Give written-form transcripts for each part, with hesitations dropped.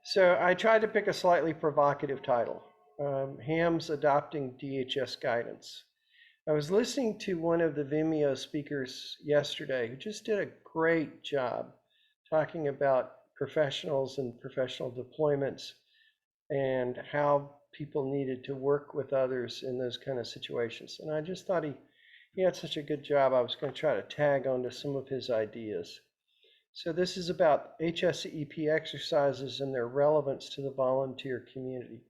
So I tried to pick a slightly provocative title, Hams Adopting DHS Guidance. I was listening to one of the Vimeo speakers yesterday who just did a great job talking about professionals and professional deployments and how people needed to work with others in those kind of situations. And I just thought he had such a good job, I was going to try to tag onto some of his ideas. So this is about HSEEP exercises and their relevance to the volunteer community.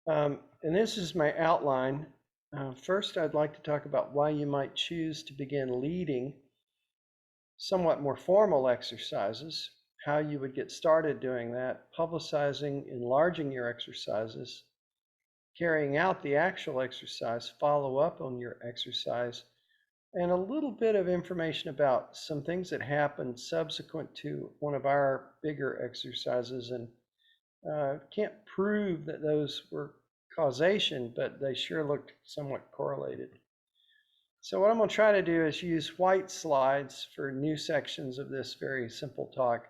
And this is my outline. First, I'd like to talk about why you might choose to begin leading somewhat more formal exercises, how you would get started doing that, publicizing, enlarging your exercises, carrying out the actual exercise, follow up on your exercise, and a little bit of information about some things that happened subsequent to one of our bigger exercises. And can't prove that those were causation, but they sure looked somewhat correlated. So what I'm going to try to do is use white slides for new sections of this very simple talk,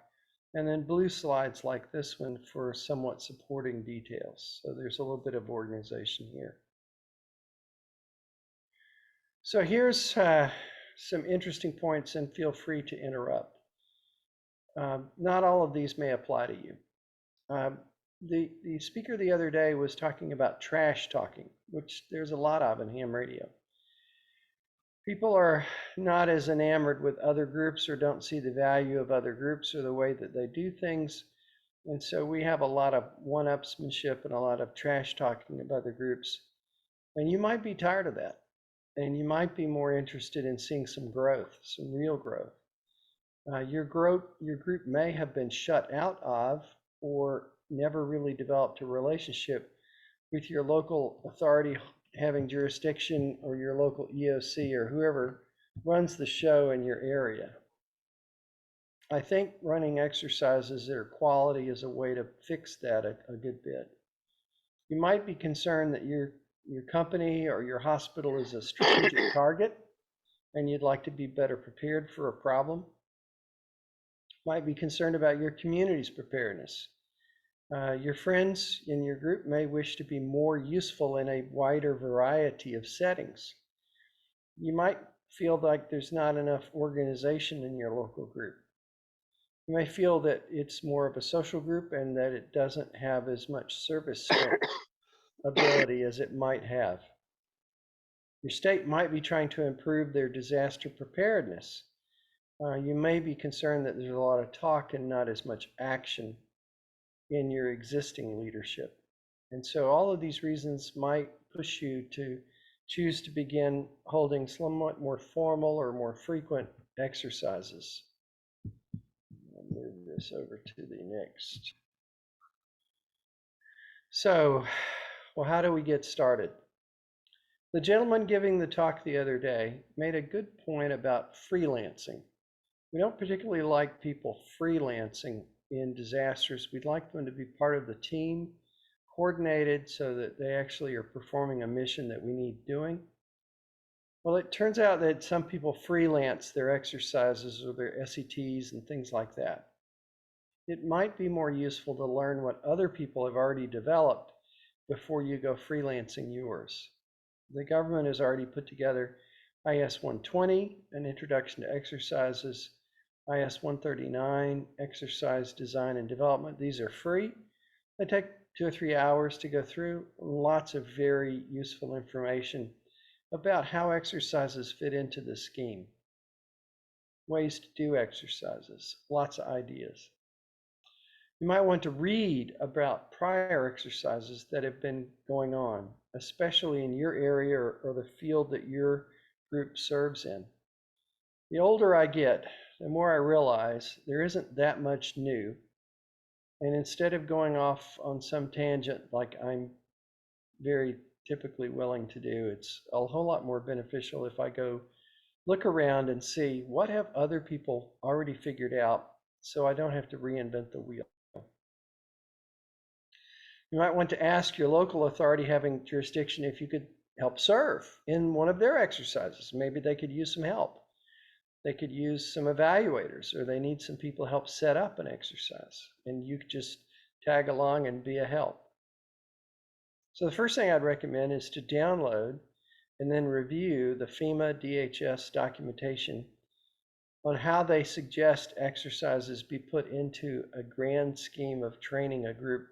and then blue slides like this one for somewhat supporting details. So there's a little bit of organization here. So here's some interesting points, and feel free to interrupt. Not all of these may apply to you. The speaker the other day was talking about trash talking, which there's a lot of in ham radio. People are not as enamored with other groups or don't see the value of other groups or the way that they do things. And so we have a lot of one-upsmanship and a lot of trash talking of other groups. And you might be tired of that. And you might be more interested in seeing some growth, some real growth. Your group may have been shut out of or never really developed a relationship with your local authority having jurisdiction or your local EOC or whoever runs the show in your area. I think running exercises that are quality is a way to fix that a good bit. You might be concerned that your company or your hospital is a strategic target and you'd like to be better prepared for a problem. Might be concerned about your community's preparedness. Your friends in your group may wish to be more useful in a wider variety of settings. You might feel like there's not enough organization in your local group. You may feel that it's more of a social group and that it doesn't have as much service ability as it might have. Your state might be trying to improve their disaster preparedness. You may be concerned that there's a lot of talk and not as much action in your existing leadership. And so all of these reasons might push you to choose to begin holding somewhat more formal or more frequent exercises. I'll move this over to the next. So, well, how do we get started? The gentleman giving the talk the other day made a good point about freelancing. We don't particularly like people freelancing in disasters. We'd like them to be part of the team, coordinated so that they actually are performing a mission that we need doing. Well, it turns out that some people freelance their exercises or their SETs and things like that. It might be more useful to learn what other people have already developed before you go freelancing yours. The government has already put together IS 120, an introduction to exercises, IS 139, exercise design and development. These are free. They take 2 or 3 hours to go through. Lots of very useful information about how exercises fit into the scheme. Ways to do exercises, lots of ideas. You might want to read about prior exercises that have been going on, especially in your area or the field that your group serves in. The older I get, the more I realize there isn't that much new. And instead of going off on some tangent like I'm very typically willing to do, it's a whole lot more beneficial if I go look around and see what have other people already figured out so I don't have to reinvent the wheel. You might want to ask your local authority having jurisdiction if you could help serve in one of their exercises. Maybe they could use some help. They could use some evaluators, or they need some people to help set up an exercise. And you just tag along and be a help. So the first thing I'd recommend is to download and then review the FEMA DHS documentation on how they suggest exercises be put into a grand scheme of training a group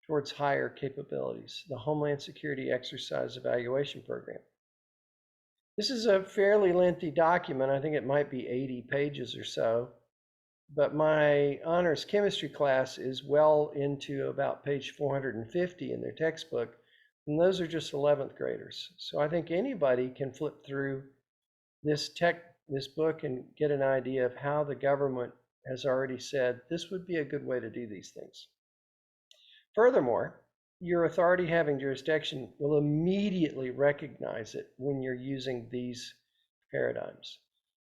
towards higher capabilities, the Homeland Security Exercise Evaluation Program. This is a fairly lengthy document. I think it might be 80 pages or so, but my honors chemistry class is well into about page 450 in their textbook, and those are just 11th graders. So I think anybody can flip through this book and get an idea of how the government has already said this would be a good way to do these things. Furthermore, your authority having jurisdiction will immediately recognize it when you're using these paradigms.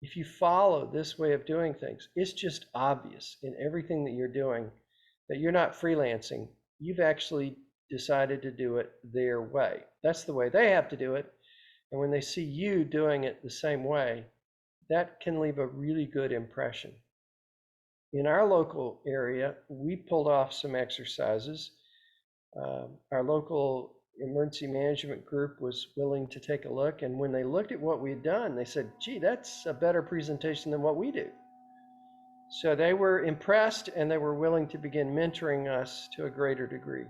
If you follow this way of doing things, it's just obvious in everything that you're doing that you're not freelancing. You've actually decided to do it their way. That's the way they have to do it. And when they see you doing it the same way, that can leave a really good impression. In our local area, we pulled off some exercises. Our local emergency management group was willing to take a look, and when they looked at what we had done, they said, gee, that's a better presentation than what we do. So they were impressed, and they were willing to begin mentoring us to a greater degree.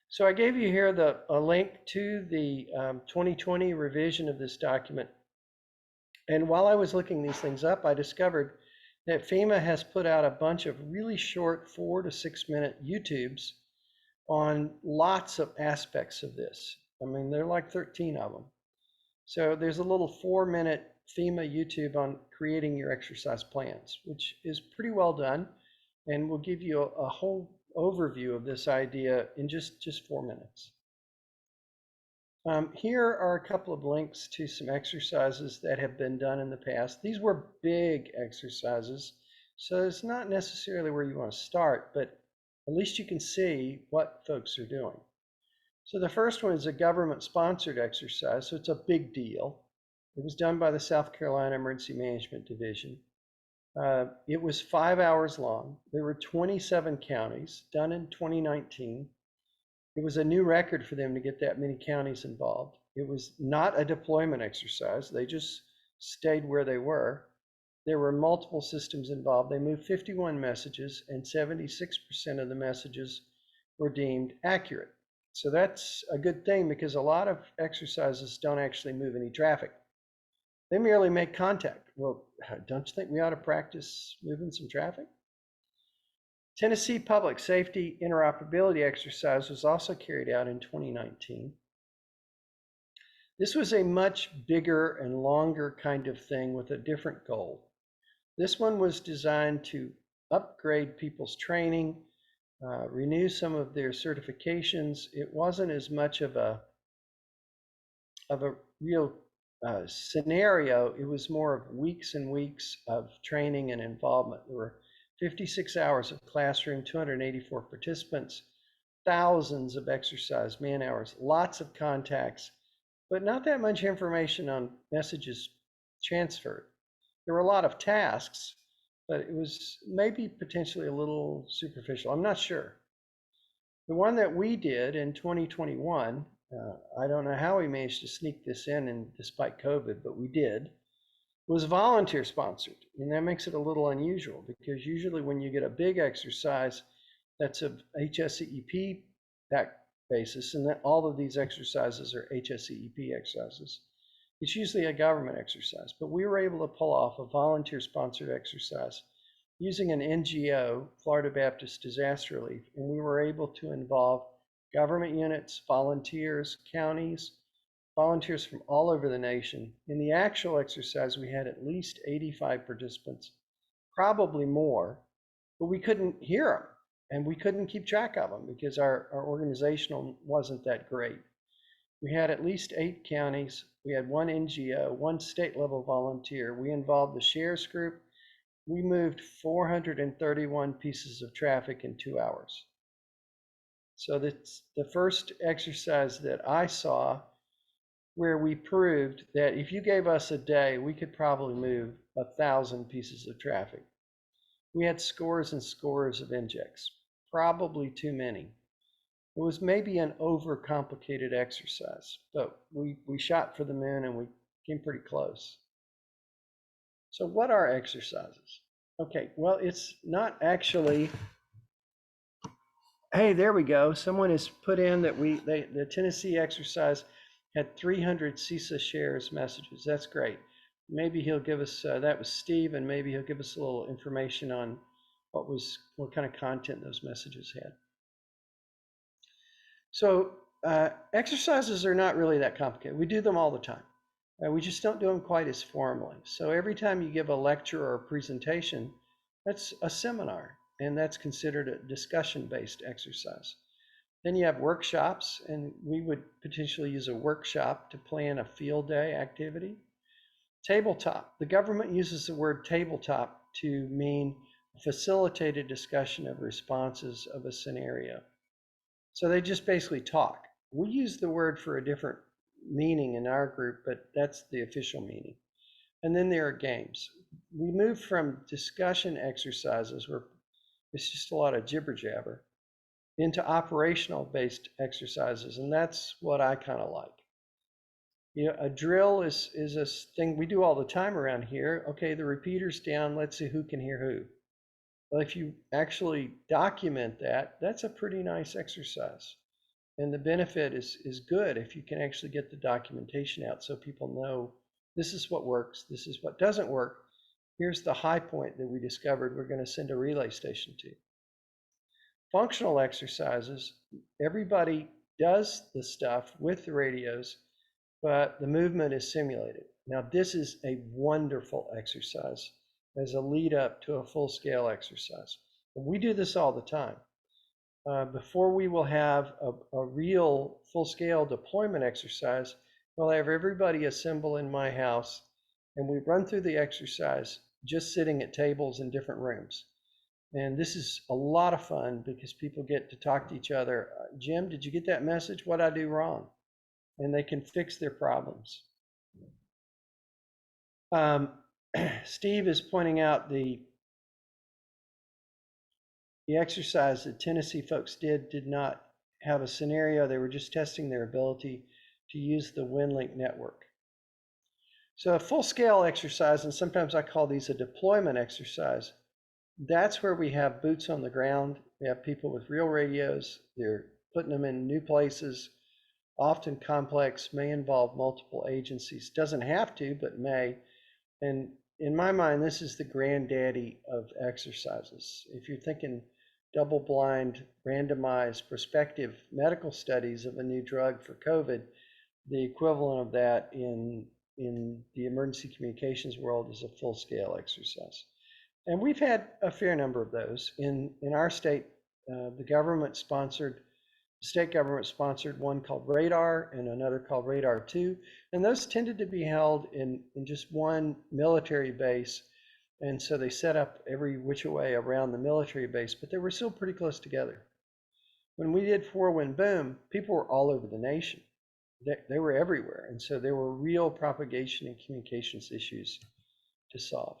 So I gave you here a link to the 2020 revision of this document. And while I was looking these things up, I discovered that FEMA has put out a bunch of really short 4 to 6 minute YouTubes on lots of aspects of this. I mean, there are like 13 of them. So there's a little 4-minute FEMA YouTube on creating your exercise plans, which is pretty well done, and will give you a whole overview of this idea in just 4 minutes. Here are a couple of links to some exercises that have been done in the past. These were big exercises, so it's not necessarily where you want to start, but at least you can see what folks are doing. So the first one is a government-sponsored exercise, so it's a big deal. It was done by the South Carolina Emergency Management Division. It was 5 hours long. There were 27 counties, done in 2019. It was a new record for them to get that many counties involved. It was not a deployment exercise. They just stayed where they were. There were multiple systems involved. They moved 51 messages, and 76% of the messages were deemed accurate. So that's a good thing, because a lot of exercises don't actually move any traffic. They merely make contact. Well, don't you think we ought to practice moving some traffic? Tennessee Public Safety Interoperability exercise was also carried out in 2019. This was a much bigger and longer kind of thing with a different goal. This one was designed to upgrade people's training, renew some of their certifications. It wasn't as much of a real scenario. It was more of weeks and weeks of training and involvement. There were 56 hours of classroom, 284 participants, thousands of exercise man hours, lots of contacts, but not that much information on messages transferred. There were a lot of tasks, but it was maybe potentially a little superficial. I'm not sure. The one that we did in 2021, I don't know how we managed to sneak this in despite COVID, but we did, was volunteer sponsored. And that makes it a little unusual, because usually when you get a big exercise that's of HSEEP basis, and that all of these exercises are HSEEP exercises, it's usually a government exercise. But we were able to pull off a volunteer sponsored exercise using an NGO, Florida Baptist Disaster Relief, and we were able to involve government units, volunteers, counties, volunteers from all over the nation. In the actual exercise, we had at least 85 participants, probably more, but we couldn't hear them, and we couldn't keep track of them because our organizational wasn't that great. We had at least 8 counties. We had 1 NGO, 1 state level volunteer. We involved the shares group. We moved 431 pieces of traffic in 2 hours. So that's the first exercise that I saw where we proved that if you gave us a day, we could probably move 1,000 pieces of traffic. We had scores and scores of injects. probably too many. It was maybe an overcomplicated exercise, but we shot for the moon and we came pretty close. So what are exercises? Okay, well, it's not actually, hey, there we go. Someone has put in that the Tennessee exercise had 300 CISA shares messages. That's great. Maybe he'll give us, that was Steve, and maybe he'll give us a little information on what kind of content those messages had. So exercises are not really that complicated. We do them all the time. We just don't do them quite as formally. So every time you give a lecture or a presentation, that's a seminar, and that's considered a discussion-based exercise. Then you have workshops, and we would potentially use a workshop to plan a field day activity. Tabletop. The government uses the word tabletop to mean facilitated discussion of responses of a scenario. So they just basically talk. We use the word for a different meaning in our group, but that's the official meaning. And then there are games. We move from discussion exercises where it's just a lot of jibber jabber into operational based exercises, and that's what I kind of like. You know, a drill is a thing we do all the time around here. Okay, the repeater's down, let's see who can hear who. Well, if you actually document that, that's a pretty nice exercise. And the benefit is good if you can actually get the documentation out so people know this is what works, this is what doesn't work. Here's the high point that we discovered we're going to send a relay station to. Functional exercises, everybody does the stuff with the radios, but the movement is simulated. Now, this is a wonderful exercise as a lead up to a full-scale exercise. And we do this all the time. Before we will have a real full-scale deployment exercise, we'll have everybody assemble in my house, and we run through the exercise just sitting at tables in different rooms. And this is a lot of fun because people get to talk to each other. Jim, did you get that message? What'd I do wrong? And they can fix their problems. Steve is pointing out the exercise that Tennessee folks did not have a scenario. They were just testing their ability to use the WinLink network. So a full-scale exercise, and sometimes I call these a deployment exercise, that's where we have boots on the ground. We have people with real radios. They're putting them in new places, often complex, may involve multiple agencies. Doesn't have to, but may. And in my mind, this is the granddaddy of exercises. If you're thinking double-blind, randomized, prospective medical studies of a new drug for COVID, the equivalent of that in the emergency communications world is a full-scale exercise. And we've had a fair number of those. In our state, the state government sponsored one called Radar and another called Radar 2. And those tended to be held in just one military base. And so they set up every which way around the military base, but they were still pretty close together. When we did Four Wind Boom, people were all over the nation. They were everywhere. And so there were real propagation and communications issues to solve.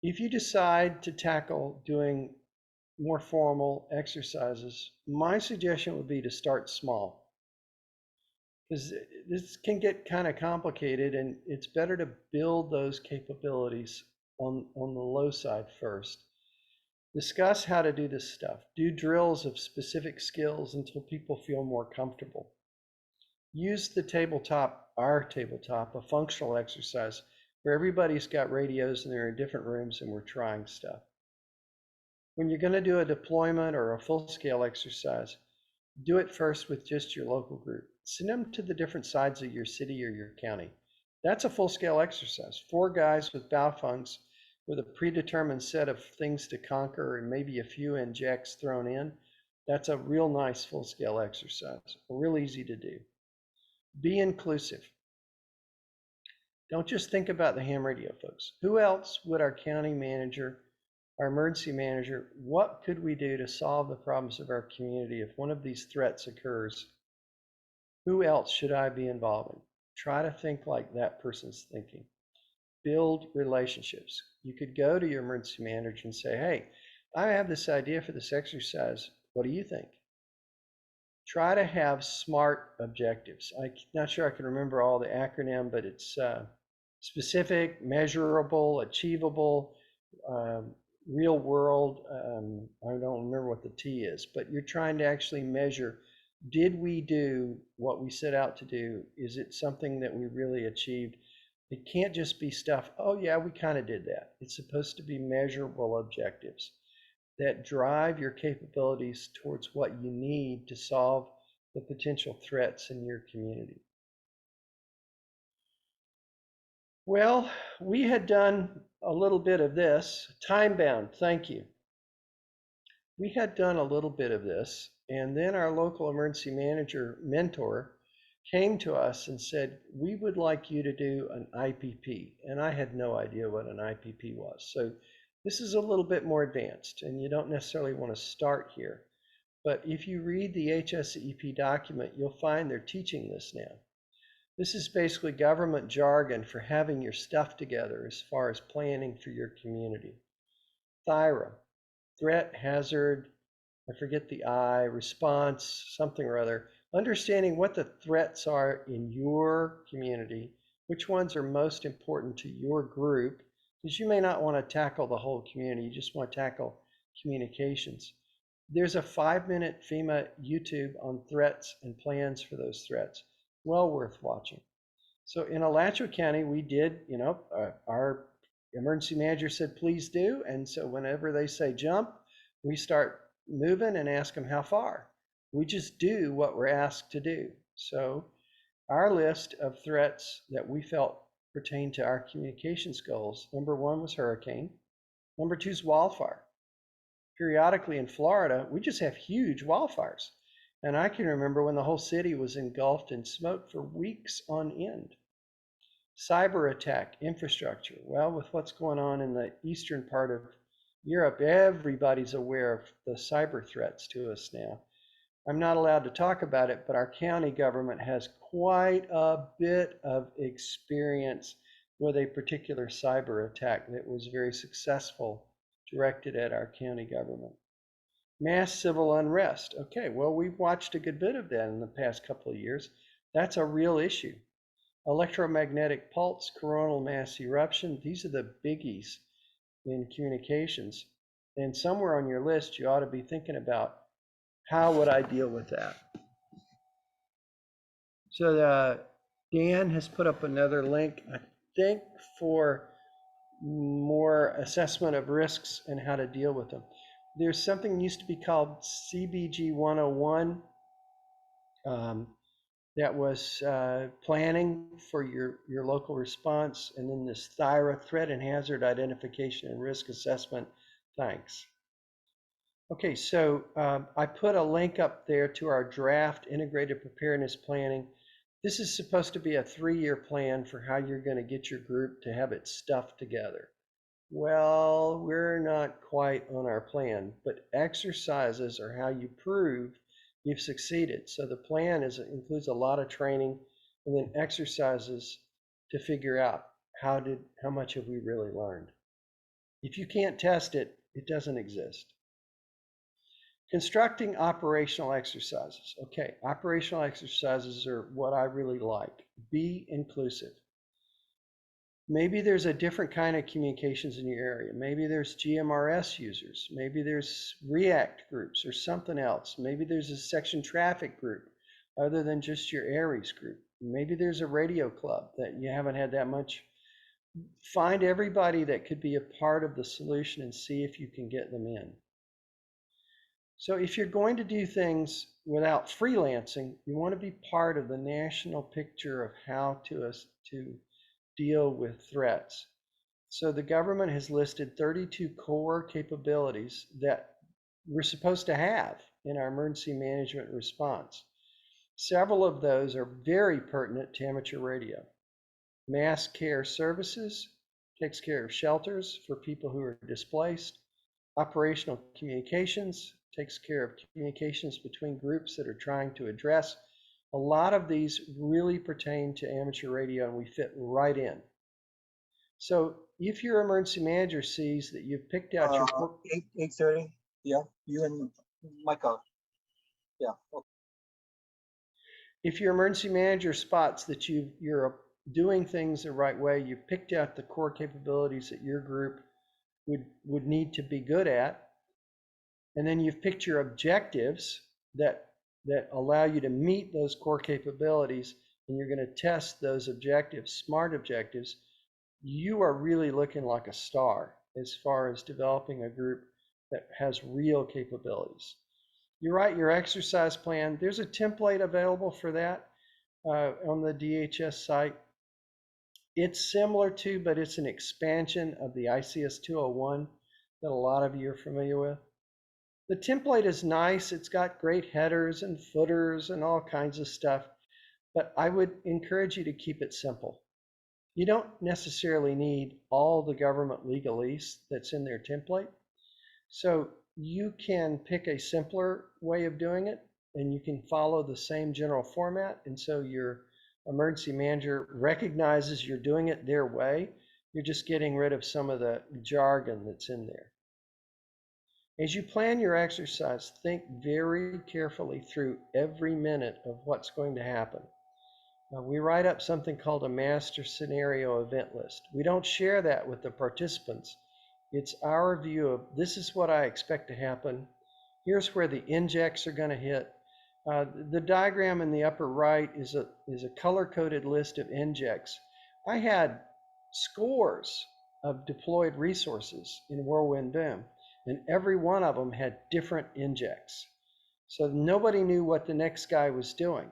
If you decide to tackle doing more formal exercises, my suggestion would be to start small, because this can get kind of complicated, and it's better to build those capabilities on the low side first. Discuss how to do this stuff. Do drills of specific skills until people feel more comfortable. Use the tabletop, our tabletop, a functional exercise where everybody's got radios and they're in different rooms and we're trying stuff. When you're going to do a deployment or a full-scale exercise, do it first with just your local group. Send them to the different sides of your city or your county. That's a full-scale exercise. 4 guys with Baofungs with a predetermined set of things to conquer and maybe a few injects thrown in. That's a real nice full-scale exercise, real easy to do. Be inclusive. Don't just think about the ham radio folks. Who else would our county manager, our emergency manager, what could we do to solve the problems of our community if one of these threats occurs? Who else should I be involved in? Try to think like that person's thinking. Build relationships. You could go to your emergency manager and say, hey, I have this idea for this exercise. What do you think? Try to have SMART objectives. I'm not sure I can remember all the acronym, but it's specific, measurable, achievable, real world. I don't remember what the T is, but you're trying to actually measure, did we do what we set out to do? Is it something that we really achieved? It can't just be stuff, oh yeah, we kind of did that. It's supposed to be measurable objectives that drive your capabilities towards what you need to solve the potential threats in your community. Well, we had done a little bit of this, time bound, thank you. We had done a little bit of this, and then our local emergency manager mentor came to us and said, we would like you to do an IPP. And I had no idea what an IPP was. So this is a little bit more advanced, and you don't necessarily want to start here. But if you read the HSEEP document, you'll find they're teaching this now. This is basically government jargon for having your stuff together as far as planning for your community. THIRA, threat, hazard, I forget the I, response, something or other. Understanding what the threats are in your community, which ones are most important to your group, because you may not want to tackle the whole community, you just want to tackle communications. There's a 5-minute FEMA YouTube on threats and plans for those threats. Well worth watching. So in Alachua County, we did, our emergency manager said, please do. And so whenever they say jump, we start moving and ask them how far. We just do what we're asked to do. So our list of threats that we felt pertained to our communications goals, number 1 was hurricane. Number 2 is wildfire. Periodically in Florida, we just have huge wildfires. And I can remember when the whole city was engulfed in smoke for weeks on end. Cyber attack, infrastructure. Well, with what's going on in the eastern part of Europe, everybody's aware of the cyber threats to us now. I'm not allowed to talk about it, but our county government has quite a bit of experience with a particular cyber attack that was very successful, directed at our county government. Mass civil unrest. Okay, well, we've watched a good bit of that in the past couple of years. That's a real issue. Electromagnetic pulse, coronal mass eruption, these are the biggies in communications. And somewhere on your list, you ought to be thinking about, how would I deal with that? So Dan has put up another link, I think, for more assessment of risks and how to deal with them. There's something that used to be called CBG 101 that was planning for your local response, and then this THIRA, threat and hazard identification and risk assessment. Thanks. Okay, so I put a link up there to our draft integrated preparedness planning. This is supposed to be a 3-year plan for how you're going to get your group to have its stuff together. Well, we're not quite on our plan, but exercises are how you prove you've succeeded. So the plan includes a lot of training and then exercises to figure out how much have we really learned. If you can't test it, it doesn't exist. Constructing operational exercises. Okay, operational exercises are what I really like. Be inclusive. Maybe there's a different kind of communications in your area. Maybe there's GMRS users. Maybe there's REACT groups or something else. Maybe there's a section traffic group other than just your ARES group. Maybe there's a radio club that you haven't had that much. Find everybody that could be a part of the solution and see if you can get them in. So if you're going to do things without freelancing, you want to be part of the national picture of how to deal with threats. So the government has listed 32 core capabilities that we're supposed to have in our emergency management response. Several of those are very pertinent to amateur radio. Mass care services takes care of shelters for people who are displaced. Operational communications takes care of communications between groups that are trying to address. A lot of these really pertain to amateur radio, and we fit right in. So if your emergency manager sees that you've picked out your 8:30. Yeah, you and Michael. Yeah. Okay. If your emergency manager spots that you're doing things the right way, you've picked out the core capabilities that your group would need to be good at, and then you've picked your objectives that allow you to meet those core capabilities, and you're going to test those objectives, smart objectives, you are really looking like a star as far as developing a group that has real capabilities. You write your exercise plan. There's a template available for that on the DHS site. It's similar to, but it's an expansion of the ICS 201 that a lot of you are familiar with. The template is nice. It's got great headers and footers and all kinds of stuff, but I would encourage you to keep it simple. You don't necessarily need all the government legalese that's in their template. So you can pick a simpler way of doing it, and you can follow the same general format. And so your emergency manager recognizes you're doing it their way. You're just getting rid of some of the jargon that's in there. As you plan your exercise, think very carefully through every minute of what's going to happen. We write up something called a master scenario event list. We don't share that with the participants. It's our view of this is what I expect to happen. Here's where the injects are going to hit. The diagram in the upper right is a color-coded list of injects. I had scores of deployed resources in Whirlwind Boom, and every one of them had different injects. So nobody knew what the next guy was doing.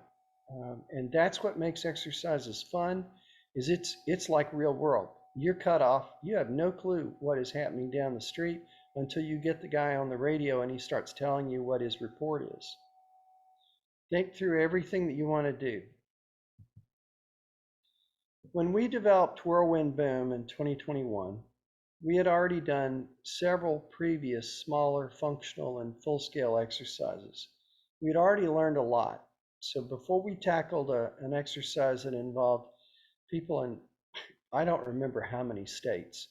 And that's what makes exercises fun, is it's like real world. You're cut off. You have no clue what is happening down the street until you get the guy on the radio and he starts telling you what his report is. Think through everything that you want to do. When we developed Whirlwind Boom in 2021, we had already done several previous smaller functional and full-scale exercises. We had already learned a lot. So before we tackled an exercise that involved people in, I don't remember how many states,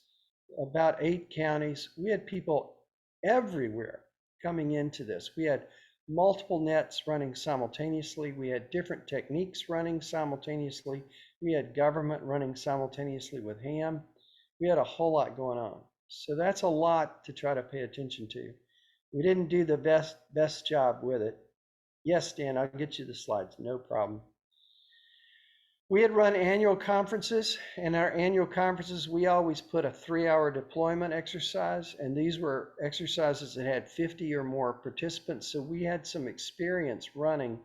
about 8 counties, we had people everywhere coming into this. We had multiple nets running simultaneously. We had different techniques running simultaneously. We had government running simultaneously with HAM. We had a whole lot going on. So that's a lot to try to pay attention to. We didn't do the best job with it. Yes, Dan, I'll get you the slides, no problem. We had run annual conferences, and our annual conferences, we always put a 3-hour deployment exercise, and these were exercises that had 50 or more participants. So we had some experience running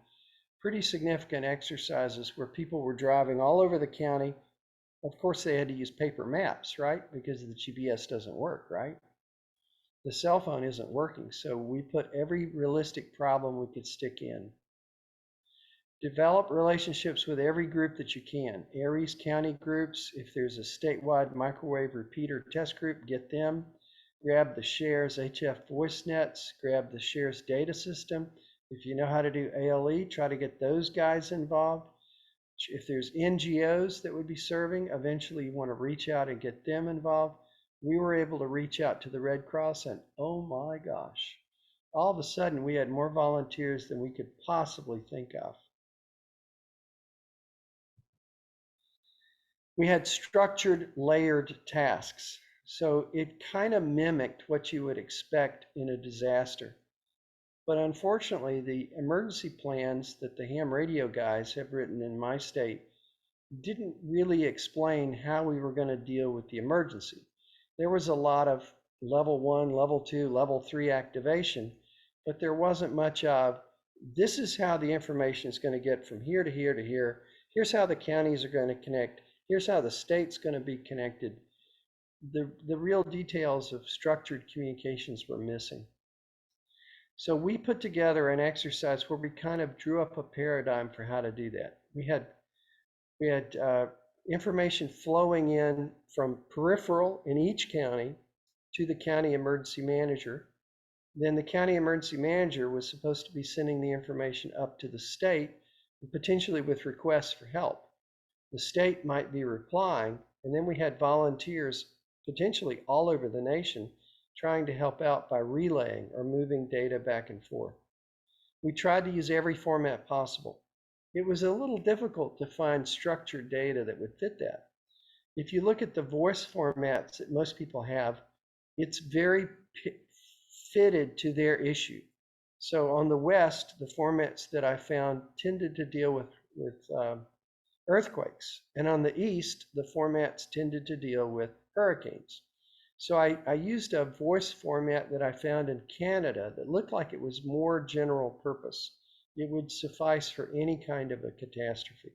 pretty significant exercises where people were driving all over the county. Of course, they had to use paper maps, right? Because the GPS doesn't work, right? The cell phone isn't working, so we put every realistic problem we could stick in. Develop relationships with every group that you can. Aries County groups, if there's a statewide microwave repeater test group, get them. Grab the SHARES HF voice nets, grab the SHARES data system. If you know how to do ALE, try to get those guys involved. If there's NGOs that would be serving, eventually you want to reach out and get them involved. We were able to reach out to the Red Cross, and oh my gosh, all of a sudden we had more volunteers than we could possibly think of. We had structured, layered tasks. So it kind of mimicked what you would expect in a disaster. But unfortunately, the emergency plans that the ham radio guys have written in my state didn't really explain how we were going to deal with the emergency. There was a lot of level 1, level 2, level 3 activation, but there wasn't much of, this is how the information is going to get from here to here to here. Here's how the counties are going to connect. Here's how the state's going to be connected. The real details of structured communications were missing. So we put together an exercise where we kind of drew up a paradigm for how to do that. We had information flowing in from peripheral in each county to the county emergency manager. Then the county emergency manager was supposed to be sending the information up to the state, potentially with requests for help. The state might be replying, And then we had volunteers potentially all over the nation trying to help out by relaying or moving data back and forth. We tried to use every format possible. It was a little difficult to find structured data that would fit that. If you look at the voice formats that most people have, it's very fitted to their issue. So on the West, the formats that I found tended to deal with earthquakes. And on the East, the formats tended to deal with hurricanes. So I used a voice format that I found in Canada that looked like it was more general purpose. It would suffice for any kind of a catastrophe.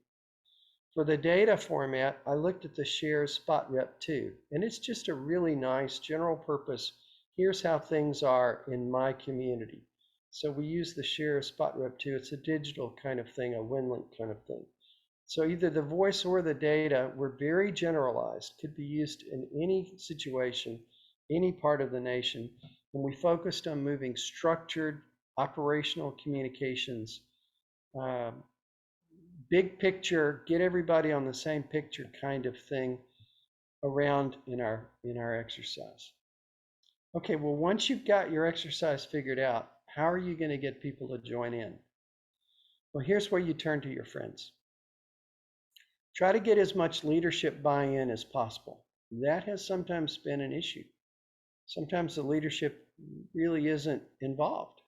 For the data format, I looked at the Share Spot Rep 2, and it's just a really nice general purpose. Here's how things are in my community. So we use the Share Spot Rep 2. It's a digital kind of thing, a WinLink kind of thing. So either the voice or the data were very generalized, could be used in any situation, any part of the nation. And we focused on moving structured operational communications, big picture, get everybody on the same picture kind of thing around in our exercise. Okay, well, once you've got your exercise figured out, how are you going to get people to join in? Well, here's where you turn to your friends. Try to get as much leadership buy-in as possible. That has sometimes been an issue. Sometimes the leadership really isn't involved.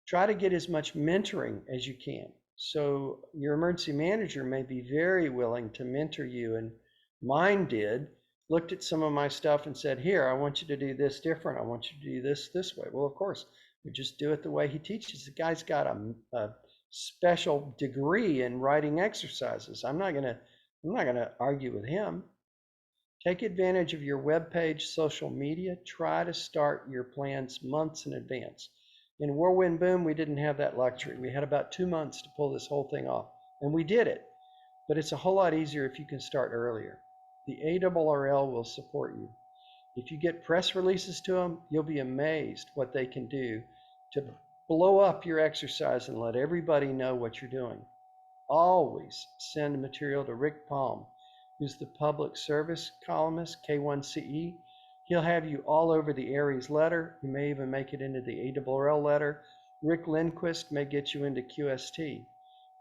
Try to get as much mentoring as you can. So your emergency manager may be very willing to mentor you, and mine did. Looked at some of my stuff and said, here, I want you to do this different. I want you to do this way. Well, of course, we just do it the way he teaches. The guy's got a special degree in writing exercises. I'm not gonna argue with him. Take advantage of your web page, social media. Try to start your plans months in advance. In Whirlwind Boom, we didn't have that luxury. We had about 2 months to pull this whole thing off, and we did it. But it's a whole lot easier if you can start earlier. The ARRL will support you. If you get press releases to them, you'll be amazed what they can do to blow up your exercise and let everybody know what you're doing. Always send material to Rick Palm, who's the public service columnist, K1CE. He'll have you all over the Aries letter. You may even make it into the ARRL letter. Rick Lindquist may get you into QST.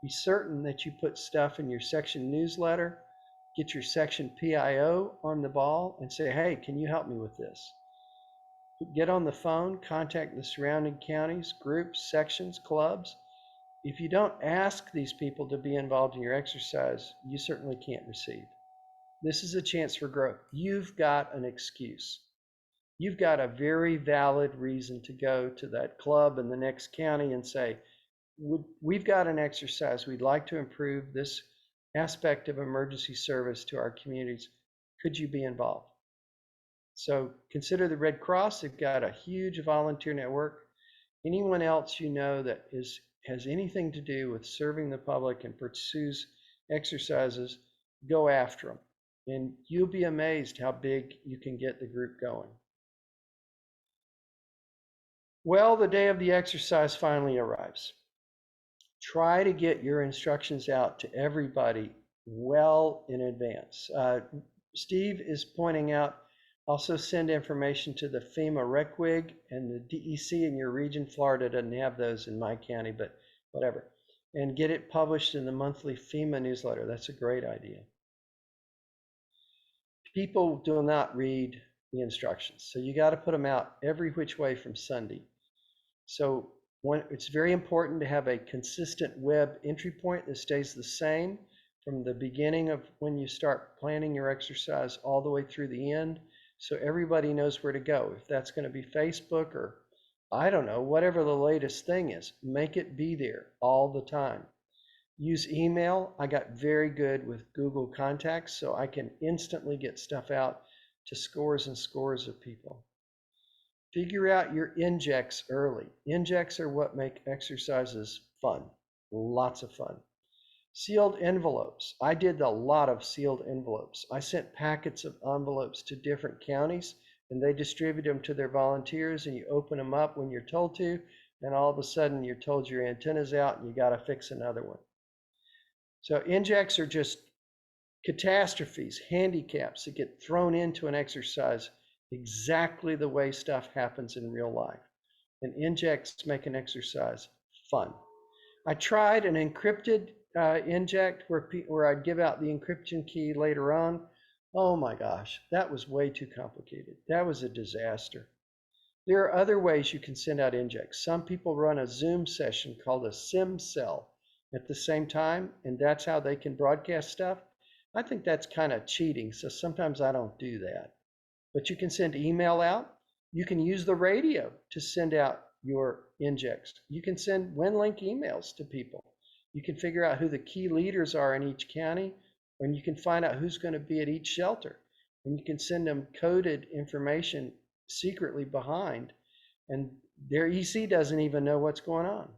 Be certain that you put stuff in your section newsletter. Get your section PIO on the ball and say, hey, can you help me with this? Get on the phone, contact the surrounding counties, groups, sections, clubs. If you don't ask these people to be involved in your exercise, you certainly can't receive. This is a chance for growth. You've got an excuse. You've got a very valid reason to go to that club in the next county and say, we've got an exercise. We'd like to improve this aspect of emergency service to our communities. Could you be involved? So consider the Red Cross. They've got a huge volunteer network. Anyone else you know that has anything to do with serving the public and pursues exercises, go after them. And you'll be amazed how big you can get the group going. Well, the day of the exercise finally arrives. Try to get your instructions out to everybody well in advance. Steve is pointing out, also send information to the FEMA RecWig and the DEC in your region. Florida doesn't have those in my county, but whatever. And get it published in the monthly FEMA newsletter. That's a great idea. People do not read the instructions, so you got to put them out every which way from Sunday. So it's very important to have a consistent web entry point that stays the same from the beginning of when you start planning your exercise all the way through the end, so everybody knows where to go. If that's going to be Facebook or I don't know, whatever the latest thing is, make it be there all the time. Use email. I got very good with Google Contacts, so I can instantly get stuff out to scores and scores of people. Figure out your injects early. Injects are what make exercises fun, lots of fun. Sealed envelopes. I did a lot of sealed envelopes. I sent packets of envelopes to different counties, and they distribute them to their volunteers, and you open them up when you're told to, and all of a sudden you're told your antenna's out and you got to fix another one. So injects are just catastrophes, handicaps that get thrown into an exercise exactly the way stuff happens in real life. And injects make an exercise fun. I tried an encrypted inject where I'd give out the encryption key later on. Oh my gosh, that was way too complicated. That was a disaster. There are other ways you can send out injects. Some people run a Zoom session called a sim cell at the same time, and that's how they can broadcast stuff. I think that's kind of cheating, so sometimes I don't do that. But you can send email out. You can use the radio to send out your injects. You can send WinLink emails to people. You can figure out who the key leaders are in each county, and you can find out who's going to be at each shelter. And you can send them coded information secretly behind, and their EC doesn't even know what's going on.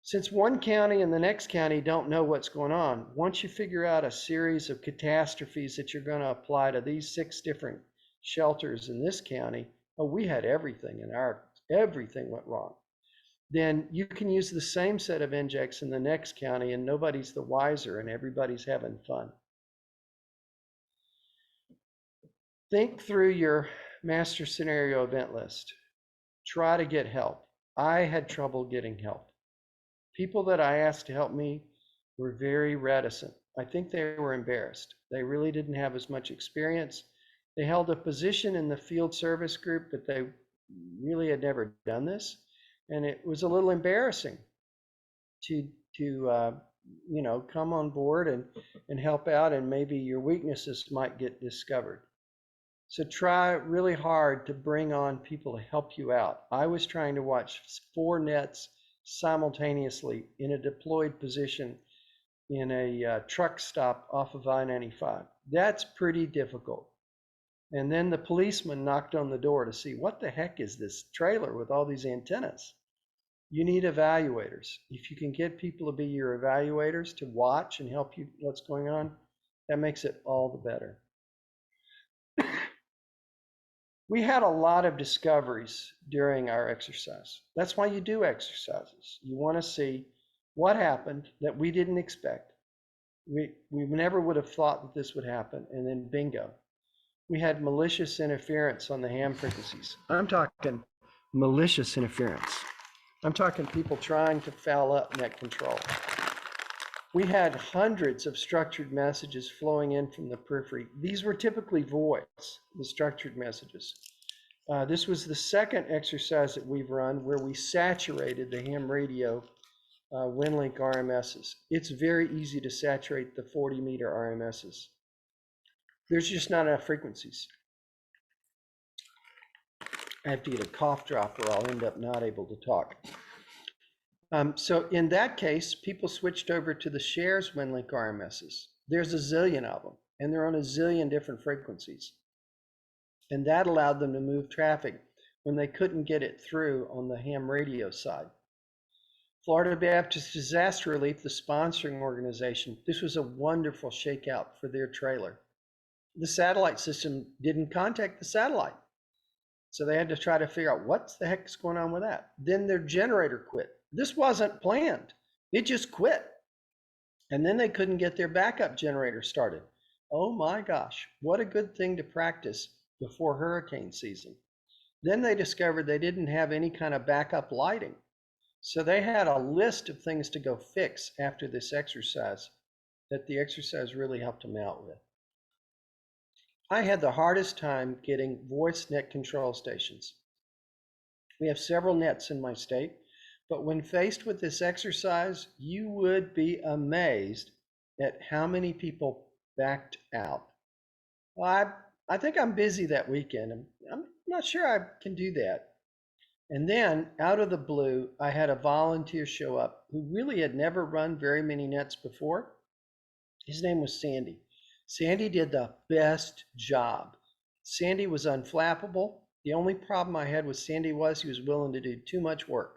Since one county and the next county don't know what's going on, once you figure out a series of catastrophes that you're going to apply to these 6 different shelters in this county, oh, we had everything everything went wrong. Then you can use the same set of injects in the next county and nobody's the wiser and everybody's having fun. Think through your master scenario event list. Try to get help. I had trouble getting help. People that I asked to help me were very reticent. I think they were embarrassed. They really didn't have as much experience. They held a position in the field service group, but they really had never done this. And it was a little embarrassing to come on board and help out, and maybe your weaknesses might get discovered. So try really hard to bring on people to help you out. I was trying to watch 4 nets simultaneously in a deployed position in a truck stop off of I-95. That's pretty difficult. And then the policeman knocked on the door to see, what the heck is this trailer with all these antennas? You need evaluators. If you can get people to be your evaluators to watch and help you what's going on, that makes it all the better. We had a lot of discoveries during our exercise. That's why you do exercises. You want to see what happened that we didn't expect. We never would have thought that this would happen, and then bingo. We had malicious interference on the ham frequencies. I'm talking malicious interference. I'm talking people trying to foul up net control. We had hundreds of structured messages flowing in from the periphery. These were typically voice, the structured messages. This was the second exercise that we've run where we saturated the ham radio WinLink RMSs. It's very easy to saturate the 40-meter RMSs. There's just not enough frequencies. I have to get a cough drop or I'll end up not able to talk. So in that case, people switched over to the shares WinLink RMSs. There's a zillion of them, and they're on a zillion different frequencies. And that allowed them to move traffic when they couldn't get it through on the ham radio side. Florida Baptist Disaster Relief, the sponsoring organization, this was a wonderful shakeout for their trailer. The satellite system didn't contact the satellite. So they had to try to figure out what the heck is going on with that. Then their generator quit. This wasn't planned. It just quit. And then they couldn't get their backup generator started. Oh my gosh, what a good thing to practice before hurricane season. Then they discovered they didn't have any kind of backup lighting. So they had a list of things to go fix after this exercise that the exercise really helped them out with. I had the hardest time getting voice net control stations. We have several nets in my state, but when faced with this exercise, you would be amazed at how many people backed out. Well, I think I'm busy that weekend, and I'm not sure I can do that. And then, out of the blue, I had a volunteer show up who really had never run very many nets before. His name was Sandy. Sandy did the best job. Sandy was unflappable. The only problem I had with Sandy was he was willing to do too much work.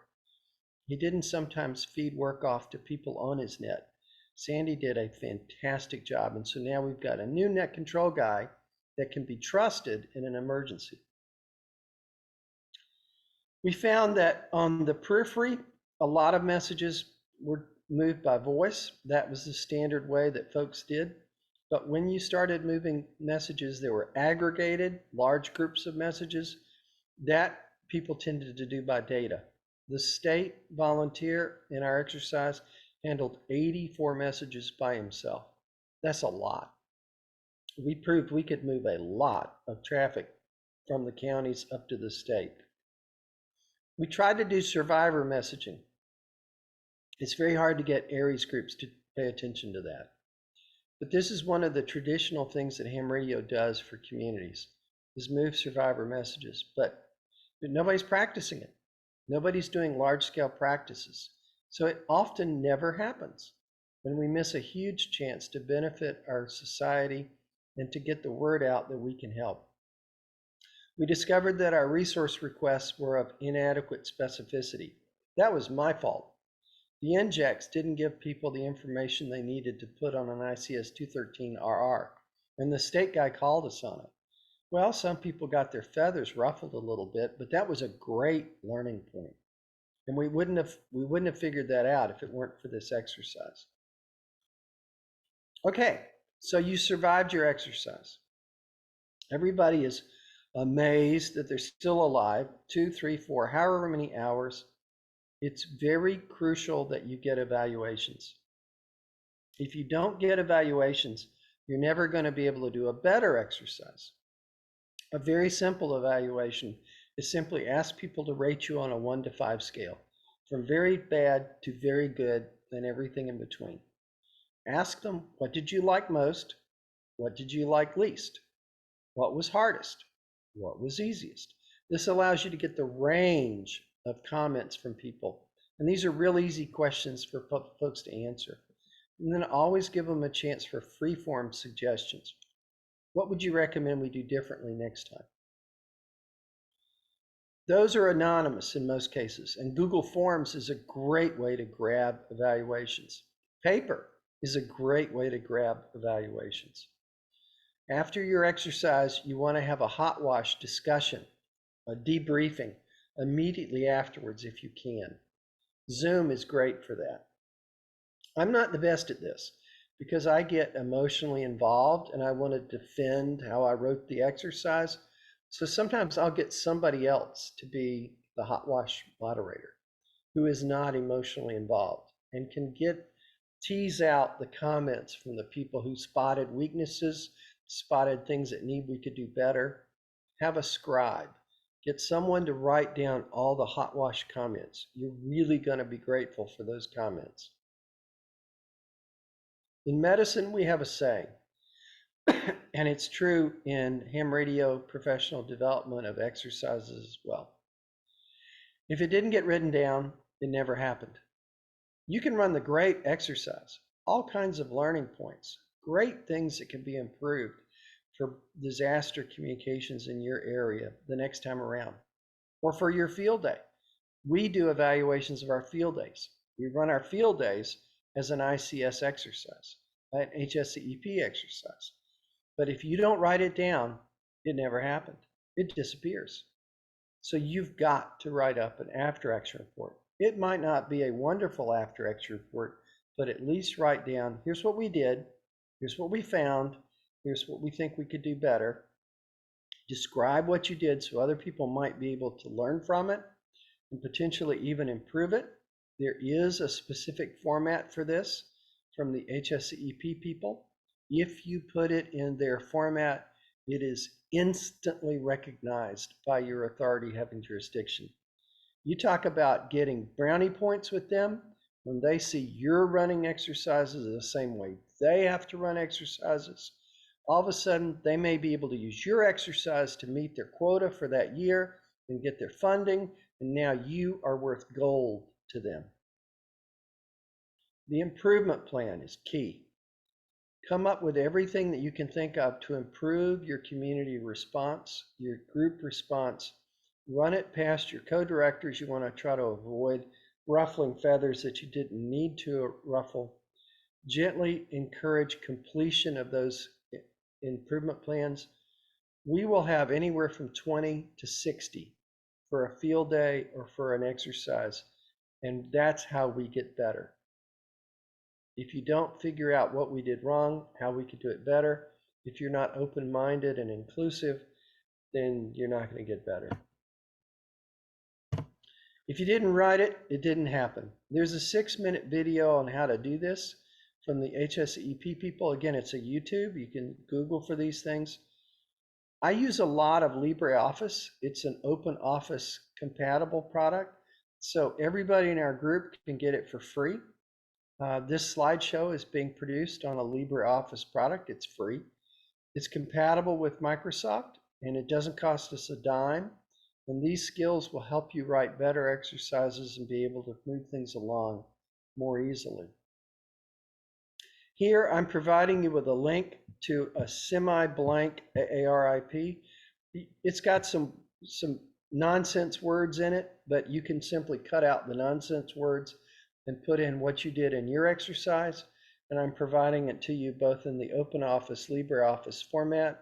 He didn't sometimes feed work off to people on his net. Sandy did a fantastic job, and so now we've got a new net control guy that can be trusted in an emergency. We found that on the periphery, a lot of messages were moved by voice. That was the standard way that folks did. But when you started moving messages that were aggregated, large groups of messages, that people tended to do by data. The state volunteer in our exercise handled 84 messages by himself. That's a lot. We proved we could move a lot of traffic from the counties up to the state. We tried to do survivor messaging. It's very hard to get Aries groups to pay attention to that. But this is one of the traditional things that ham radio does for communities, is move survivor messages. But nobody's practicing it. Nobody's doing large-scale practices. So it often never happens. And we miss a huge chance to benefit our society and to get the word out that we can help. We discovered that our resource requests were of inadequate specificity. That was my fault. The NJACs didn't give people the information they needed to put on an ICS 213RR, and the state guy called us on it. Well, some people got their feathers ruffled a little bit, but that was a great learning point. And we wouldn't have figured that out if it weren't for this exercise. Okay, so you survived your exercise. Everybody is amazed that they're still alive, 2, 3, 4, however many hours. It's very crucial that you get evaluations. If you don't get evaluations, you're never going to be able to do a better exercise. A very simple evaluation is simply ask people to rate you on a 1 to 5 scale, from very bad to very good and everything in between. Ask them, what did you like most? What did you like least? What was hardest? What was easiest? This allows you to get the range of comments from people. And these are real easy questions for folks to answer. And then always give them a chance for free-form suggestions. What would you recommend we do differently next time? Those are anonymous in most cases, and Google Forms is a great way to grab evaluations. Paper is a great way to grab evaluations. After your exercise, you want to have a hot wash discussion, a debriefing immediately afterwards if you can. Zoom is great for that. I'm not the best at this because I get emotionally involved and I want to defend how I wrote the exercise. So sometimes I'll get somebody else to be the hot wash moderator who is not emotionally involved and can tease out the comments from the people who spotted weaknesses, spotted things that we could do better. Have a scribe. Get someone to write down all the hot wash comments. You're really going to be grateful for those comments. In medicine, we have a saying, and it's true in ham radio professional development of exercises as well. If it didn't get written down, it never happened. You can run the great exercise, all kinds of learning points, great things that can be improved for disaster communications in your area the next time around, or for your field day. We do evaluations of our field days. We run our field days as an ICS exercise, an HSEEP exercise. But if you don't write it down, it never happened. It disappears. So you've got to write up an after-action report. It might not be a wonderful after-action report, but at least write down, here's what we did, here's what we found, here's what we think we could do better. Describe what you did so other people might be able to learn from it and potentially even improve it. There is a specific format for this from the HSEEP people. If you put it in their format, it is instantly recognized by your authority having jurisdiction. You talk about getting brownie points with them when they see you're running exercises the same way they have to run exercises. All of a sudden, they may be able to use your exercise to meet their quota for that year and get their funding, and now you are worth gold to them. The improvement plan is key. Come up with everything that you can think of to improve your community response, your group response. Run it past your co-directors. You want to try to avoid ruffling feathers that you didn't need to ruffle. Gently encourage completion of those improvement plans. We will have anywhere from 20 to 60 for a field day or for an exercise, and that's how we get better. If you don't figure out what we did wrong, how we could do it better, if you're not open-minded and inclusive, then you're not going to get better. If you didn't write it, it didn't happen. There's a 6-minute video on how to do this from the HSEEP people. Again, it's a YouTube. You can Google for these things. I use a lot of LibreOffice. It's an open office compatible product. So everybody in our group can get it for free. This slideshow is being produced on a LibreOffice product. It's free. It's compatible with Microsoft, and it doesn't cost us a dime. And these skills will help you write better exercises and be able to move things along more easily. Here, I'm providing you with a link to a semi-blank AARIP. It's got some nonsense words in it, but you can simply cut out the nonsense words and put in what you did in your exercise. And I'm providing it to you both in the OpenOffice LibreOffice format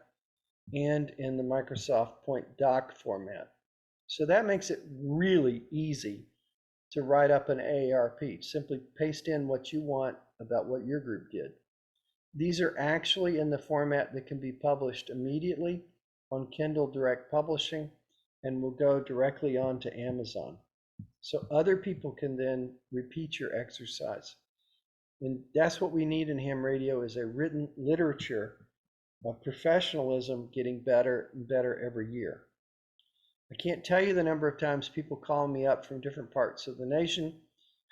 and in the Microsoft Point Doc format. So that makes it really easy to write up an AARP. Simply paste in what you want about what your group did. These are actually in the format that can be published immediately on Kindle Direct Publishing and will go directly onto Amazon. So other people can then repeat your exercise. And that's what we need in ham radio, is a written literature of professionalism getting better and better every year. I can't tell you the number of times people call me up from different parts of the nation.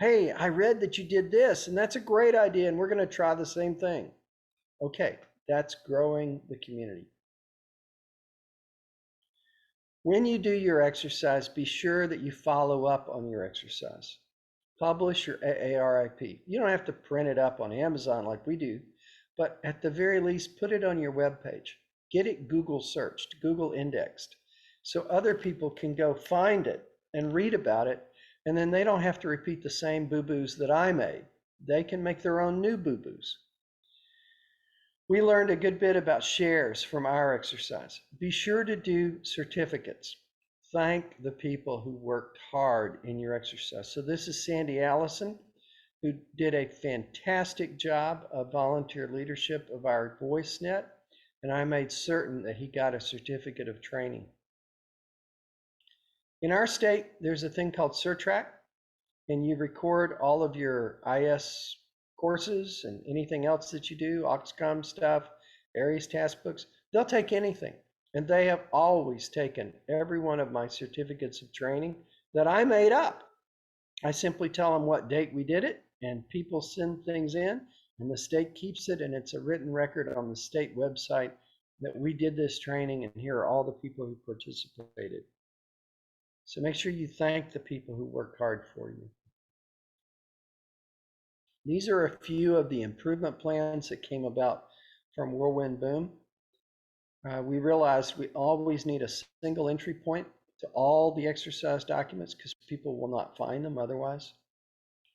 Hey, I read that you did this, and that's a great idea, and we're going to try the same thing. Okay, that's growing the community. When you do your exercise, be sure that you follow up on your exercise. Publish your AARIP. You don't have to print it up on Amazon like we do, but at the very least, put it on your web page. Get it Google searched, Google indexed, so other people can go find it and read about it, and then they don't have to repeat the same boo-boos that I made. They can make their own new boo-boos. We learned a good bit about shares from our exercise. Be sure to do certificates. Thank the people who worked hard in your exercise. So this is Sandy Allison, who did a fantastic job of volunteer leadership of our VoiceNet, and I made certain that he got a certificate of training. In our state, there's a thing called CertTrack, and you record all of your IS courses and anything else that you do, Oxcom stuff, Aries task books. They'll take anything. And they have always taken every one of my certificates of training that I made up. I simply tell them what date we did it, and people send things in, and the state keeps it, and it's a written record on the state website that we did this training, and here are all the people who participated. So make sure you thank the people who worked hard for you. These are a few of the improvement plans that came about from Whirlwind Boom. We realized we always need a single entry point to all the exercise documents because people will not find them otherwise.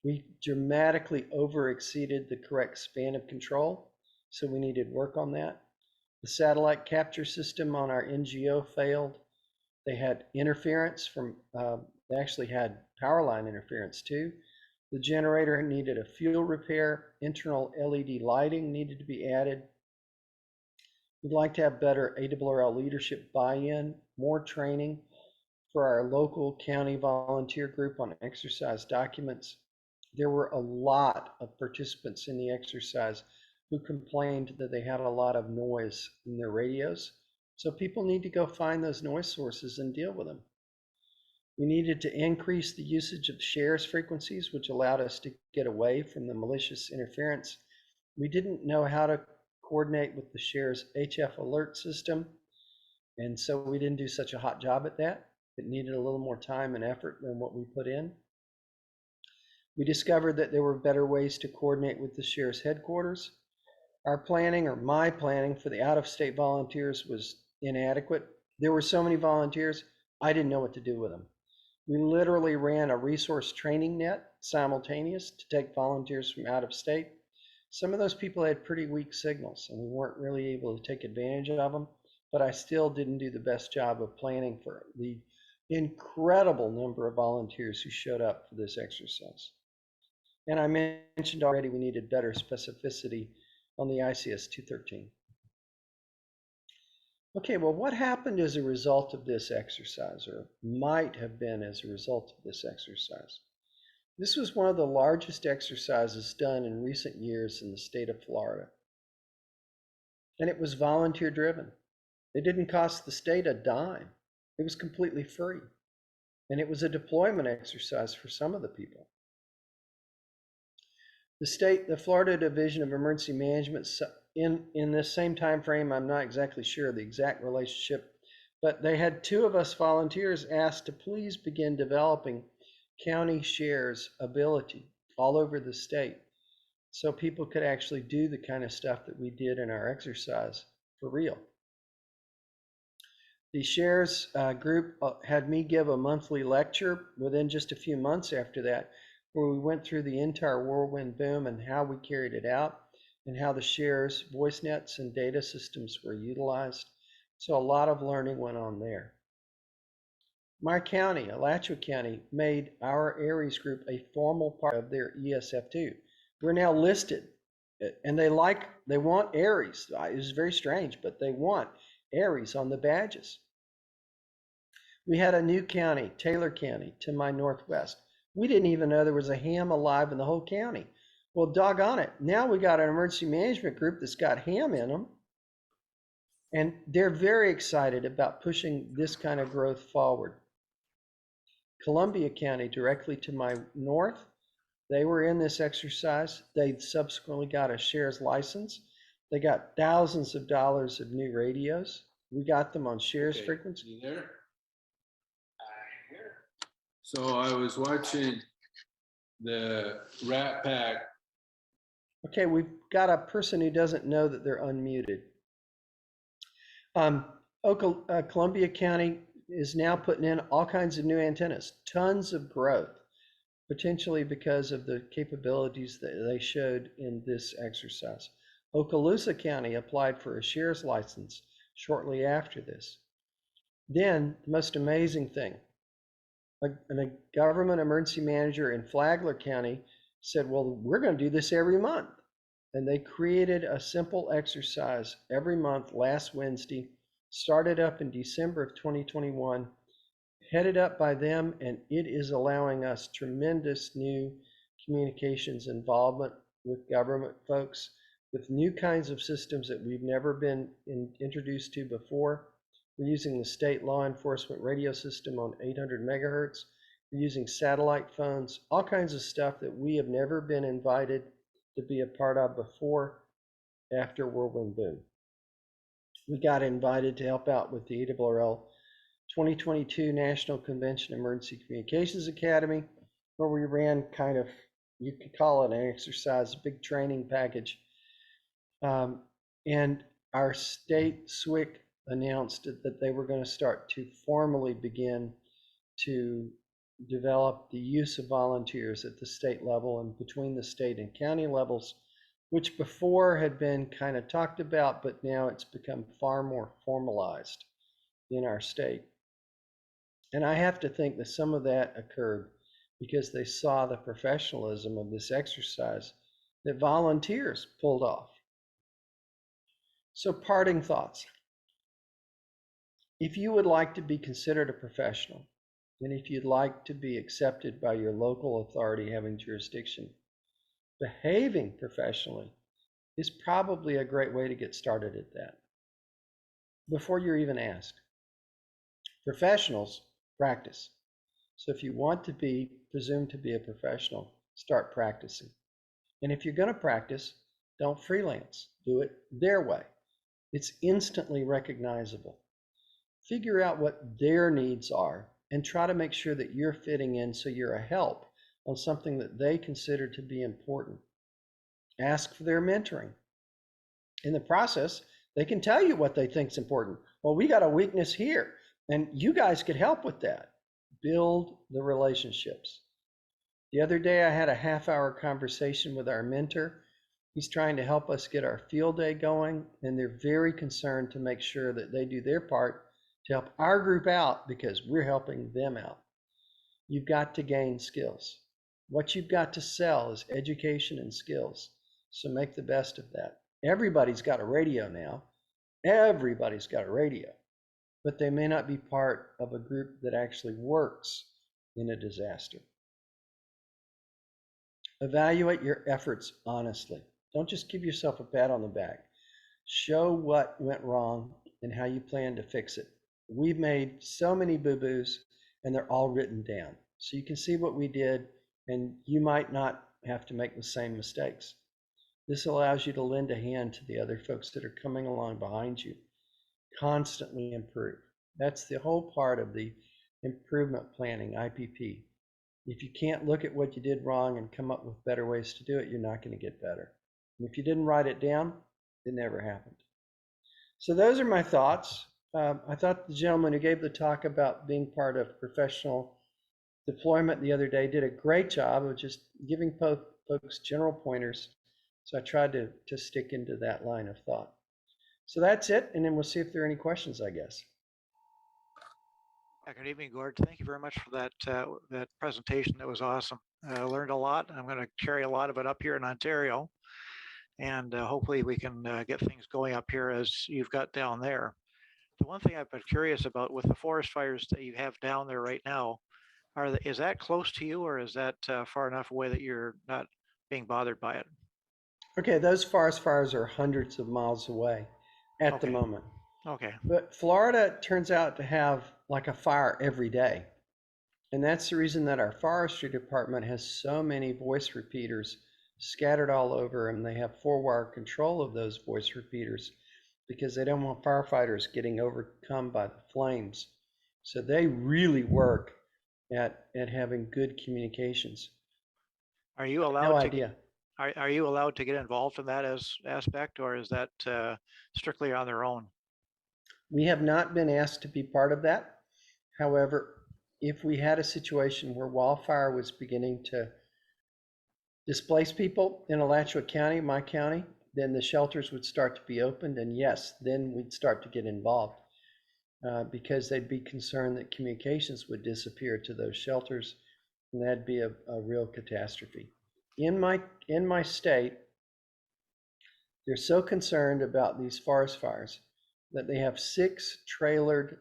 We dramatically over-exceeded the correct span of control, so we needed work on that. The satellite capture system on our NGO failed. They had interference from, they actually had power line interference too. The generator needed a fuel repair. Internal LED lighting needed to be added. We'd like to have better ARRL leadership buy-in, more training for our local county volunteer group on exercise documents. There were a lot of participants in the exercise who complained that they had a lot of noise in their radios. So people need to go find those noise sources and deal with them. We needed to increase the usage of shares frequencies, which allowed us to get away from the malicious interference. We didn't know how to coordinate with the shares HF alert system, and so we didn't do such a hot job at that. It needed a little more time and effort than what we put in. We discovered that there were better ways to coordinate with the shares headquarters. Our planning, or my planning, for the out-of-state volunteers was inadequate. There were so many volunteers, I didn't know what to do with them. We literally ran a resource training net simultaneous to take volunteers from out of state. Some of those people had pretty weak signals and we weren't really able to take advantage of them, but I still didn't do the best job of planning for the incredible number of volunteers who showed up for this exercise. And I mentioned already we needed better specificity on the ICS 213. Okay, well, what happened as a result of this exercise, or might have been as a result of this exercise? This was one of the largest exercises done in recent years in the state of Florida. And it was volunteer driven. It didn't cost the state a dime. It was completely free. And it was a deployment exercise for some of the people. The Florida Division of Emergency Management, in this same time frame, I'm not exactly sure the exact relationship, but they had 2 of us volunteers asked to please begin developing county shares ability all over the state so people could actually do the kind of stuff that we did in our exercise for real. The shares group had me give a monthly lecture within just a few months after that, where we went through the entire whirlwind boom and how we carried it out and how the shares, voice nets, and data systems were utilized. So a lot of learning went on there. My county, Alachua County, made our Aries group a formal part of their ESF2. We're now listed, and they want Aries. It was very strange, but they want Aries on the badges. We had a new county, Taylor County, to my northwest. We didn't even know there was a ham alive in the whole county. Well, doggone it. Now we got an emergency management group that's got ham in them. And they're very excited about pushing this kind of growth forward. Columbia County, directly to my north, they were in this exercise. They subsequently got a shares license. They got thousands of dollars of new radios. We got them on shares frequency. You there? So I was watching the RATPAC. Okay, we've got a person who doesn't know that they're unmuted. Columbia County is now putting in all kinds of new antennas, tons of growth, potentially because of the capabilities that they showed in this exercise. Okaloosa County applied for a shares license shortly after this. Then, the most amazing thing, a government emergency manager in Flagler County said, well, we're going to do this every month. And they created a simple exercise every month last Wednesday, started up in December of 2021, headed up by them, and it is allowing us tremendous new communications involvement with government folks, with new kinds of systems that we've never been introduced to before. We're using the state law enforcement radio system on 800 megahertz. We're using satellite phones, all kinds of stuff that we have never been invited to be a part of before, after Whirlwind Boom. We got invited to help out with the ARRL 2022 National Convention Emergency Communications Academy, where we ran kind of, you could call it an exercise, a big training package. And our state SWIC announced that they were going to start to formally begin to develop the use of volunteers at the state level and between the state and county levels, which before had been kind of talked about, but now it's become far more formalized in our state. And I have to think that some of that occurred because they saw the professionalism of this exercise that volunteers pulled off. So parting thoughts. If you would like to be considered a professional, and if you'd like to be accepted by your local authority having jurisdiction, behaving professionally is probably a great way to get started at that before you're even asked. Professionals practice. So if you want to be presumed to be a professional, start practicing. And if you're going to practice, don't freelance. Do it their way. It's instantly recognizable. Figure out what their needs are and try to make sure that you're fitting in so you're a help on something that they consider to be important. Ask for their mentoring. In the process, they can tell you what they think is important. Well, we got a weakness here, and you guys could help with that. Build the relationships. The other day, I had a half-hour conversation with our mentor. He's trying to help us get our field day going, and they're very concerned to make sure that they do their part to help our group out because we're helping them out. You've got to gain skills. What you've got to sell is education and skills. So make the best of that. Everybody's got a radio now. Everybody's got a radio, but they may not be part of a group that actually works in a disaster. Evaluate your efforts honestly. Don't just give yourself a pat on the back. Show what went wrong and how you plan to fix it. We've made so many boo-boos and they're all written down. So you can see what we did and you might not have to make the same mistakes. This allows you to lend a hand to the other folks that are coming along behind you. Constantly improve. That's the whole part of the improvement planning, IPP. If you can't look at what you did wrong and come up with better ways to do it, you're not going to get better. And if you didn't write it down, it never happened. So those are my thoughts. I thought the gentleman who gave the talk about being part of professional deployment the other day did a great job of just giving folks general pointers. So I tried to stick into that line of thought. So that's it, and then we'll see if there are any questions, I guess. Good evening, Gord. Thank you very much for that presentation. That was awesome. I learned a lot. I'm going to carry a lot of it up here in Ontario, and hopefully we can get things going up here as you've got down there. The one thing I've been curious about with the forest fires that you have down there right now, is that close to you, or is that far enough away that you're not being bothered by it? Okay, those forest fires are hundreds of miles away at the moment. Okay. But Florida turns out to have like a fire every day. And that's the reason that our forestry department has so many voice repeaters scattered all over, and they have 4-wire control of those voice repeaters because they don't want firefighters getting overcome by the flames. So they really work at having good communications. Are you allowed No to idea. Are you allowed to get involved in that aspect, or is that strictly on their own? We have not been asked to be part of that. However, if we had a situation where wildfire was beginning to displace people in Alachua County, my county, then the shelters would start to be opened. And yes, then we'd start to get involved because they'd be concerned that communications would disappear to those shelters. And that'd be a real catastrophe. In my state, they're so concerned about these forest fires that they have 6 trailered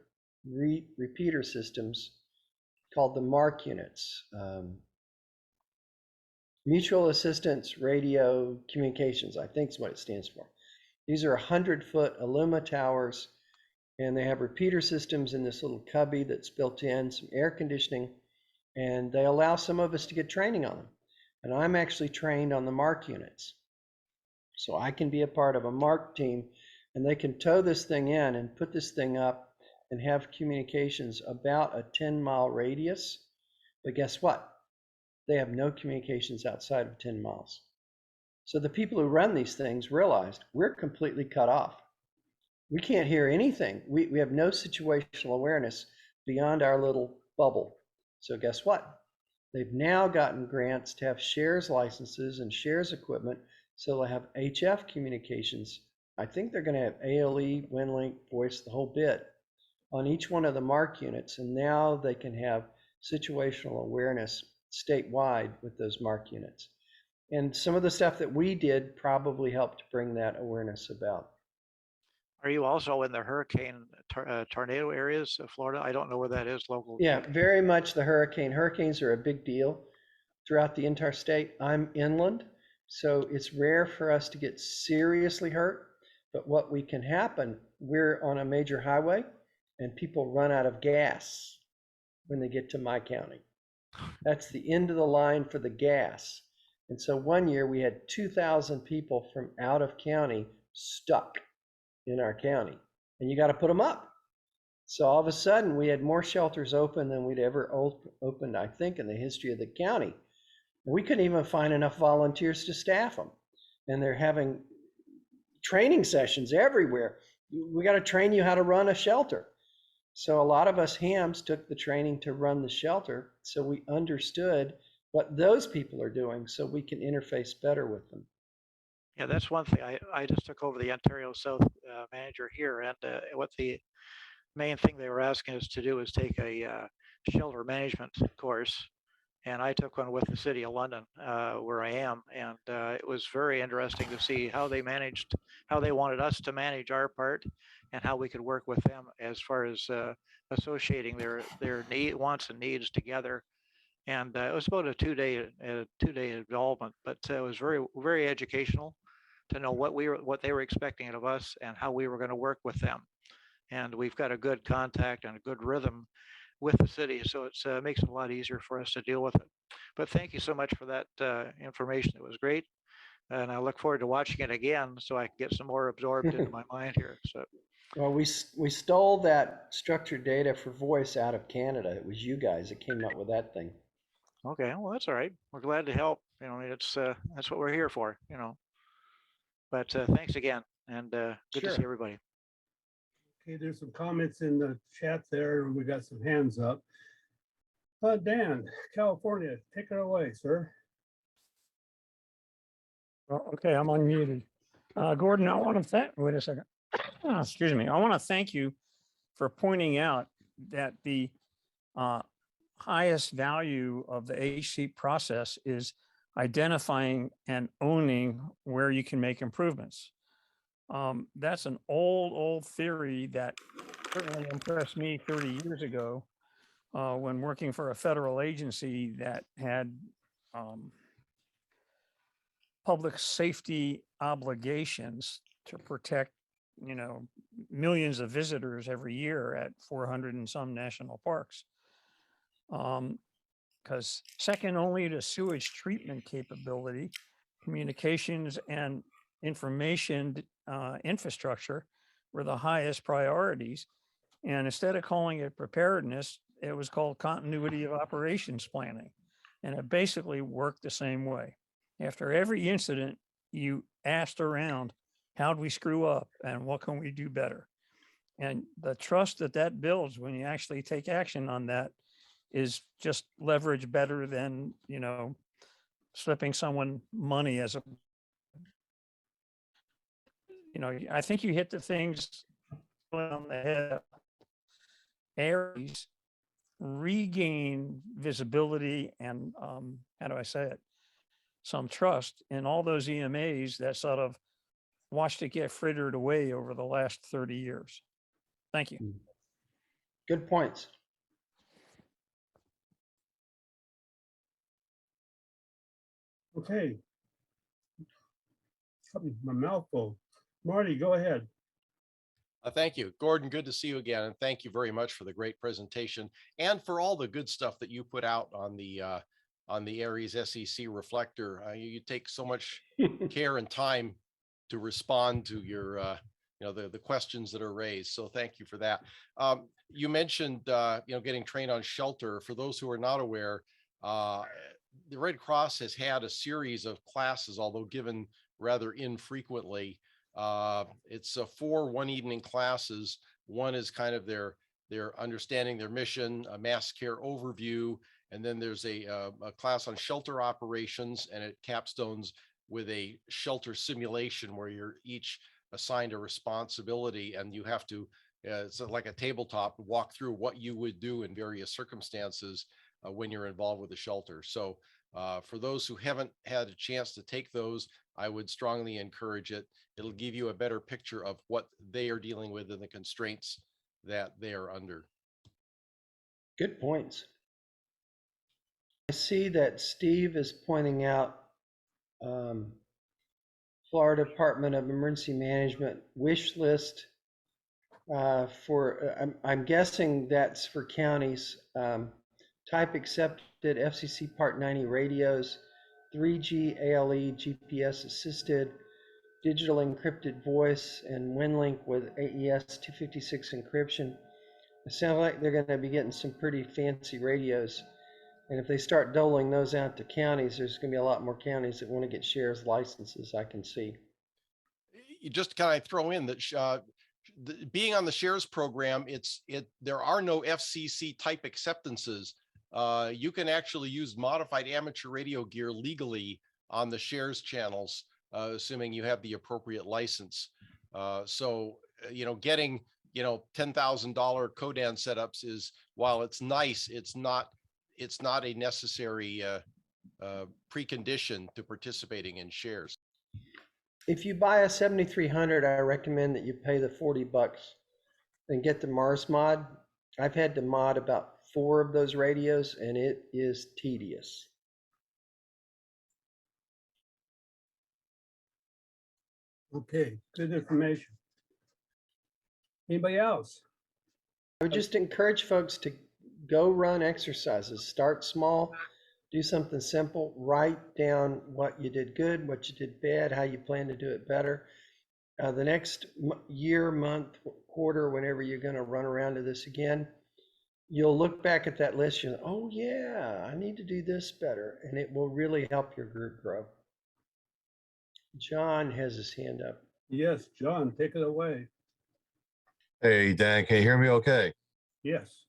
repeater systems called the MARC units, Mutual Assistance Radio Communications, I think is what it stands for. These are 100-foot Illuma towers, and they have repeater systems in this little cubby that's built in, some air conditioning, and they allow some of us to get training on them. And I'm actually trained on the MARC units. So I can be a part of a MARC team, and they can tow this thing in and put this thing up and have communications about a 10-mile radius. But guess what? They have no communications outside of 10 miles. So the people who run these things realized we're completely cut off. We can't hear anything. We have no situational awareness beyond our little bubble. So guess what? They've now gotten grants to have shares licenses and shares equipment, so they'll have HF communications. I think they're going to have ALE, WinLink, voice, the whole bit on each one of the MARC units, and now they can have situational awareness statewide with those MARC units. And some of the stuff that we did probably helped bring that awareness about. Are you also in the hurricane tornado areas of Florida? I don't know where that is local. Yeah, very much the hurricanes are a big deal throughout the entire state. I'm inland, so it's rare for us to get seriously hurt. But what we can happen, we're on a major highway and people run out of gas when they get to my county. That's the end of the line for the gas. And so one year we had 2,000 people from out of county stuck in our county, and you got to put them up. So all of a sudden we had more shelters open than we'd ever opened, I think, in the history of the county. And we couldn't even find enough volunteers to staff them. And they're having training sessions everywhere. We got to train you how to run a shelter. So a lot of us hams took the training to run the shelter, so we understood what those people are doing so we can interface better with them. Yeah, that's one thing. I just took over the Ontario South manager here, and what the main thing they were asking us to do is take a shelter management course. And I took one with the City of London, where I am, and it was very interesting to see how they wanted us to manage our part, and how we could work with them as far as associating their wants and needs together. And it was about a two-day involvement, but it was very educational to know what they were expecting of us and how we were going to work with them. And we've got a good contact and a good rhythm with the city, so it makes it a lot easier for us to deal with it. But thank you so much for that information. It was great, and I look forward to watching it again so I can get some more absorbed into my mind here. So, Well, we stole that structured data for voice out of Canada. It was you guys that came up with that thing. okay, well, that's all right. We're glad to help. You know, it's that's what we're here for. You know, but thanks again, and good to see Sure. everybody. Okay, there's some comments in the chat there. We got some hands up. Dan, California, take it away, sir. Well, okay, I'm unmuted. Gordon, I want to thank, wait a second. Excuse me. I want to thank you for pointing out that the highest value of the HSEEP process is identifying and owning where you can make improvements. That's an old theory that certainly impressed me 30 years ago when working for a federal agency that had public safety obligations to protect, you know, millions of visitors every year at 400 and some national parks. Because second only to sewage treatment capability, communications and information infrastructure were the highest priorities. And instead of calling it preparedness, it was called continuity of operations planning. And it basically worked the same way. After every incident, you asked around, how'd we screw up and what can we do better? And the trust that builds when you actually take action on that is just leverage better than, you know, slipping someone money as a, you know, I think you hit the things on the head. Areas regain visibility and how do I say it? Some trust in all those EMAs that sort of watched it get frittered away over the last 30 years. Thank you. Good points. Okay. My mouth full. Marty, go ahead. Thank you, Gordon. Good to see you again. And thank you very much for the great presentation and for all the good stuff that you put out on the Aries SEC reflector. You take so much care and time to respond to your, you know, the questions that are raised. So thank you for that. You mentioned, you know, getting trained on shelter. For those who are not aware, the Red Cross has had a series of classes, although given rather infrequently. It's 4 one-evening classes. One is kind of their understanding their mission, a mass care overview, and then there's a class on shelter operations, and it capstones with a shelter simulation where you're each assigned a responsibility, and you have to, it's like a tabletop, walk through what you would do in various circumstances when you're involved with the shelter. So for those who haven't had a chance to take those, I would strongly encourage it. It'll give you a better picture of what they are dealing with and the constraints that they are under. Good points. I see that Steve is pointing out Florida Department of Emergency Management wish list for, I'm guessing that's for counties, type accepted FCC Part 90 radios, 3G ALE GPS assisted, digital encrypted voice, and WinLink with AES 256 encryption. It sounds like they're going to be getting some pretty fancy radios. And if they start doling those out to counties, there's going to be a lot more counties that want to get shares licenses, I can see. You just kind of throw in that being on the shares program, there are no FCC type acceptances. You can actually use modified amateur radio gear legally on the shares channels, assuming you have the appropriate license. So, you know, getting, you know, $10,000 Codan setups is, while it's nice, it's not it's not a necessary precondition to participating in shares. If you buy a 7300, I recommend that you pay the $40 and get the Mars mod. I've had to mod about 4 of those radios, and it is tedious. Okay, good information. Anybody else? I would just encourage folks to go run exercises. Start small, do something simple, write down what you did good, what you did bad, how you plan to do it better. The next year, month, quarter, whenever you're going to run around to this again, you'll look back at that list. You'll, oh yeah, I need to do this better, and it will really help your group grow. John has his hand up. Yes, John, take it away. Hey, Dan, can you hear me okay? Yes.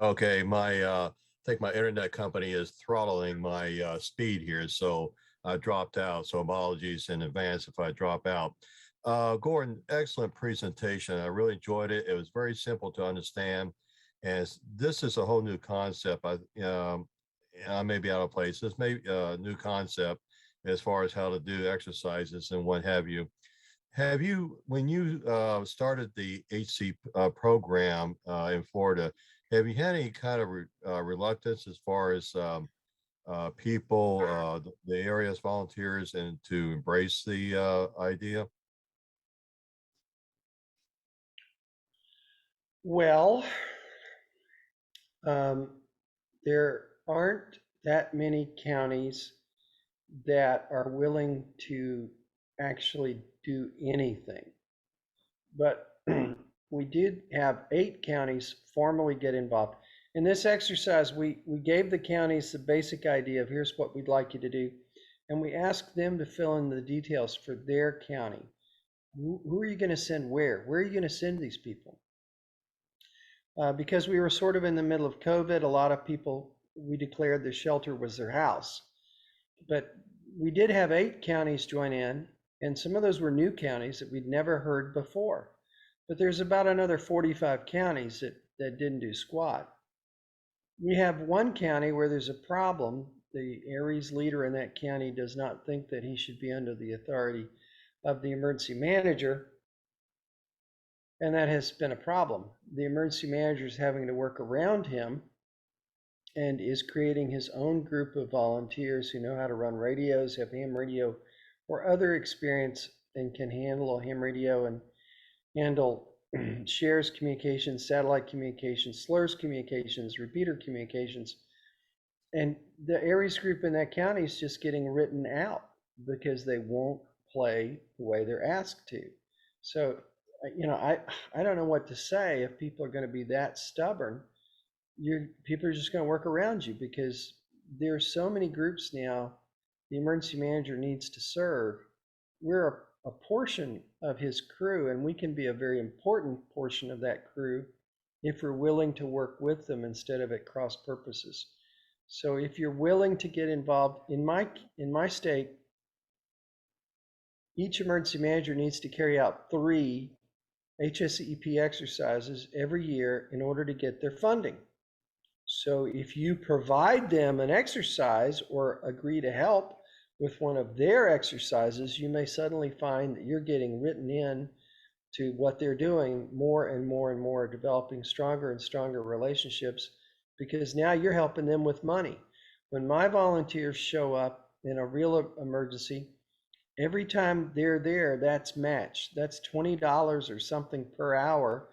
Okay, I think my internet company is throttling my speed here, so I dropped out. So apologies in advance if I drop out. Gordon, excellent presentation. I really enjoyed it. It was very simple to understand. And this is a whole new concept. I may be out of place. This may be a new concept as far as how to do exercises and what have you. Have you, when you started the HC program in Florida, have you had any kind of reluctance as far as people, the area's volunteers, and to embrace the idea? Well, there aren't that many counties that are willing to actually do anything. But we did have 8 counties formally get involved. In this exercise, we gave the counties the basic idea of here's what we'd like you to do. And we asked them to fill in the details for their county. Who are you going to send where? Where are you going to send these people? Because we were sort of in the middle of COVID, a lot of people, we declared the shelter was their house. But we did have 8 counties join in, and some of those were new counties that we'd never heard before. But there's about another 45 counties that didn't do squat. We have one county where there's a problem. The Aries leader in that county does not think that he should be under the authority of the emergency manager. And that has been a problem. The emergency manager is having to work around him and is creating his own group of volunteers who know how to run radios, have ham radio or other experience, and can handle a ham radio and handle shares communications, satellite communications, slurs communications, repeater communications. And the Aries group in that county is just getting written out because they won't play the way they're asked to. So, you know, I don't know what to say if people are going to be that stubborn. People are just going to work around you because there's so many groups now the emergency manager needs to serve. We're a portion of his crew, and we can be a very important portion of that crew if we're willing to work with them instead of at cross purposes. So if you're willing to get involved, in my state, each emergency manager needs to carry out 3 HSEEP exercises every year in order to get their funding. So if you provide them an exercise or agree to help with one of their exercises, you may suddenly find that you're getting written in to what they're doing more and more and more, developing stronger and stronger relationships, because now you're helping them with money. When my volunteers show up in a real emergency, every time they're there, that's matched. That's $20 or something per hour,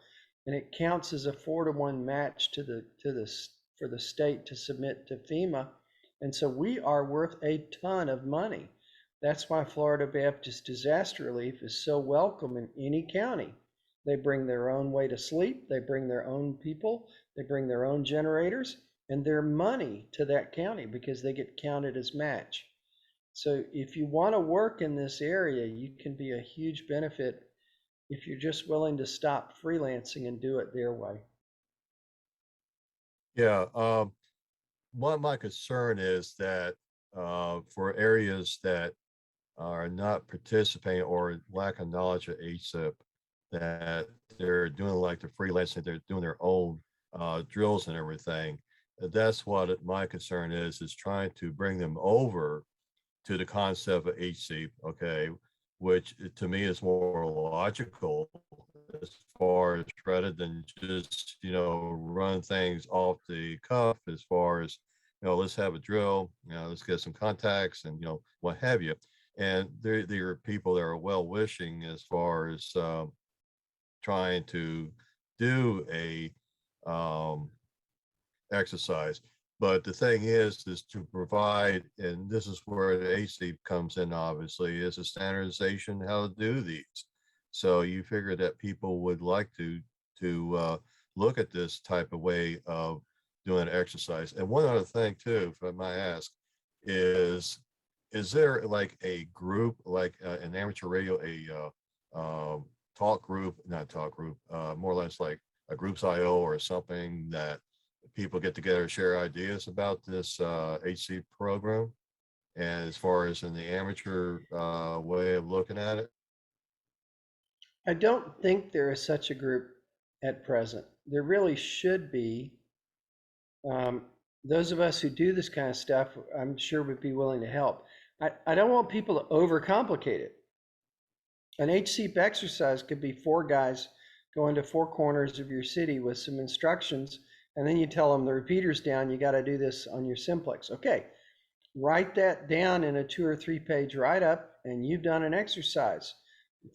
and it counts as a 4-to-1 match for the state to submit to FEMA. And so we are worth a ton of money. That's why Florida Baptist Disaster Relief is so welcome in any county. They bring their own way to sleep, they bring their own people, they bring their own generators and their money to that county because they get counted as match. So if you want to work in this area, you can be a huge benefit if you're just willing to stop freelancing and do it their way. Yeah, what my concern is that for areas that are not participating or lack of knowledge of HSEEP, that they're doing like the freelancing, they're doing their own drills and everything. That's what my concern is trying to bring them over to the concept of HSEEP, okay, which to me is more logical as far as rather than just, run things off the cuff as far as, let's have a drill, let's get some contacts and, what have you. And there are people that are well wishing as far as trying to do a exercise. But the thing is to provide, and this is where the HSEEP comes in, obviously, is a standardization how to do these. So you figure that people would like to look at this type of way of doing an exercise. And one other thing too, if I might ask, is there like a group, like an amateur radio, talk group, not talk group, more or less like a groups IO or something that people get together, share ideas about this HC program? And as far as in the amateur way of looking at it? I don't think there is such a group at present. There really should be. Those of us who do this kind of stuff, I'm sure would be willing to help. I don't want people to overcomplicate it. An HCEEP exercise could be 4 guys going to 4 corners of your city with some instructions, and then you tell them the repeater's down, you got to do this on your simplex. Okay, write that down in a 2 or 3 page write-up, and you've done an exercise.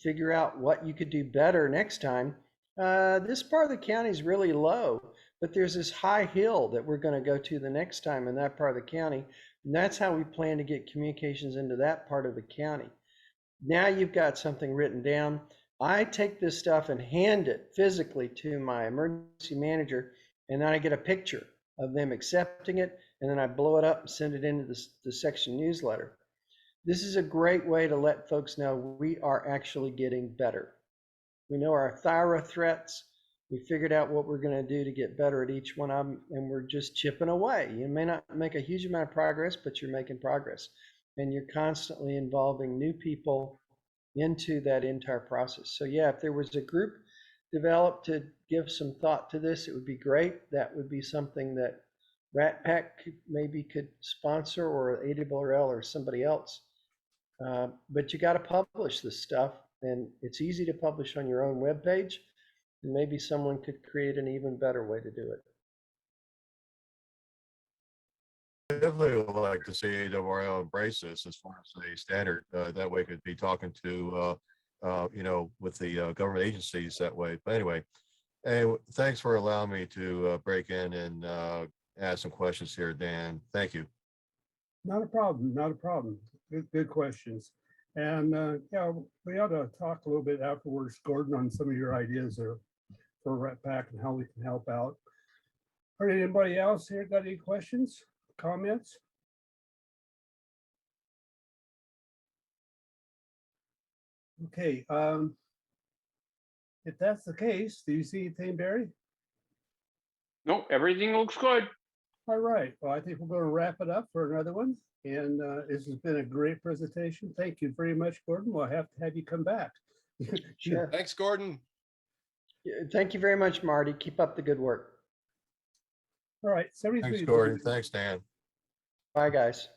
Figure out what you could do better next time. This part of the county is really low, but there's this high hill that we're going to go to the next time in that part of the county. And that's how we plan to get communications into that part of the county. Now you've got something written down. I take this stuff and hand it physically to my emergency manager, and then I get a picture of them accepting it, and then I blow it up and send it into the section newsletter. This is a great way to let folks know we are actually getting better. We know our thyro threats. We figured out what we're going to do to get better at each one of them, and we're just chipping away. You may not make a huge amount of progress, but you're making progress. And you're constantly involving new people into that entire process. So yeah, if there was a group developed to give some thought to this, it would be great. That would be something that RATPAC maybe could sponsor, or AWRL or somebody else. But you got to publish this stuff, and it's easy to publish on your own webpage, and maybe someone could create an even better way to do it. I definitely would like to see AWRL embrace this as far as a standard. That way could be talking to, with the government agencies that way. But anyway, hey, thanks for allowing me to break in and ask some questions here, Dan. Thank you. Not a problem, not a problem. Good questions. And yeah, we ought to talk a little bit afterwards, Gordon, on some of your ideas there for RATPAC and how we can help out. All right, anybody else here got any questions, comments? Okay, if that's the case, do you see anything, Barry? Nope, everything looks good. All right, well, I think we're going to wrap it up for another one. And this has been a great presentation. Thank you very much, Gordon. We'll have to have you come back. Sure. Thanks, Gordon. Thank you very much, Marty. Keep up the good work. All right, 73. Thanks, Gordon. Thanks, Dan. Bye, guys.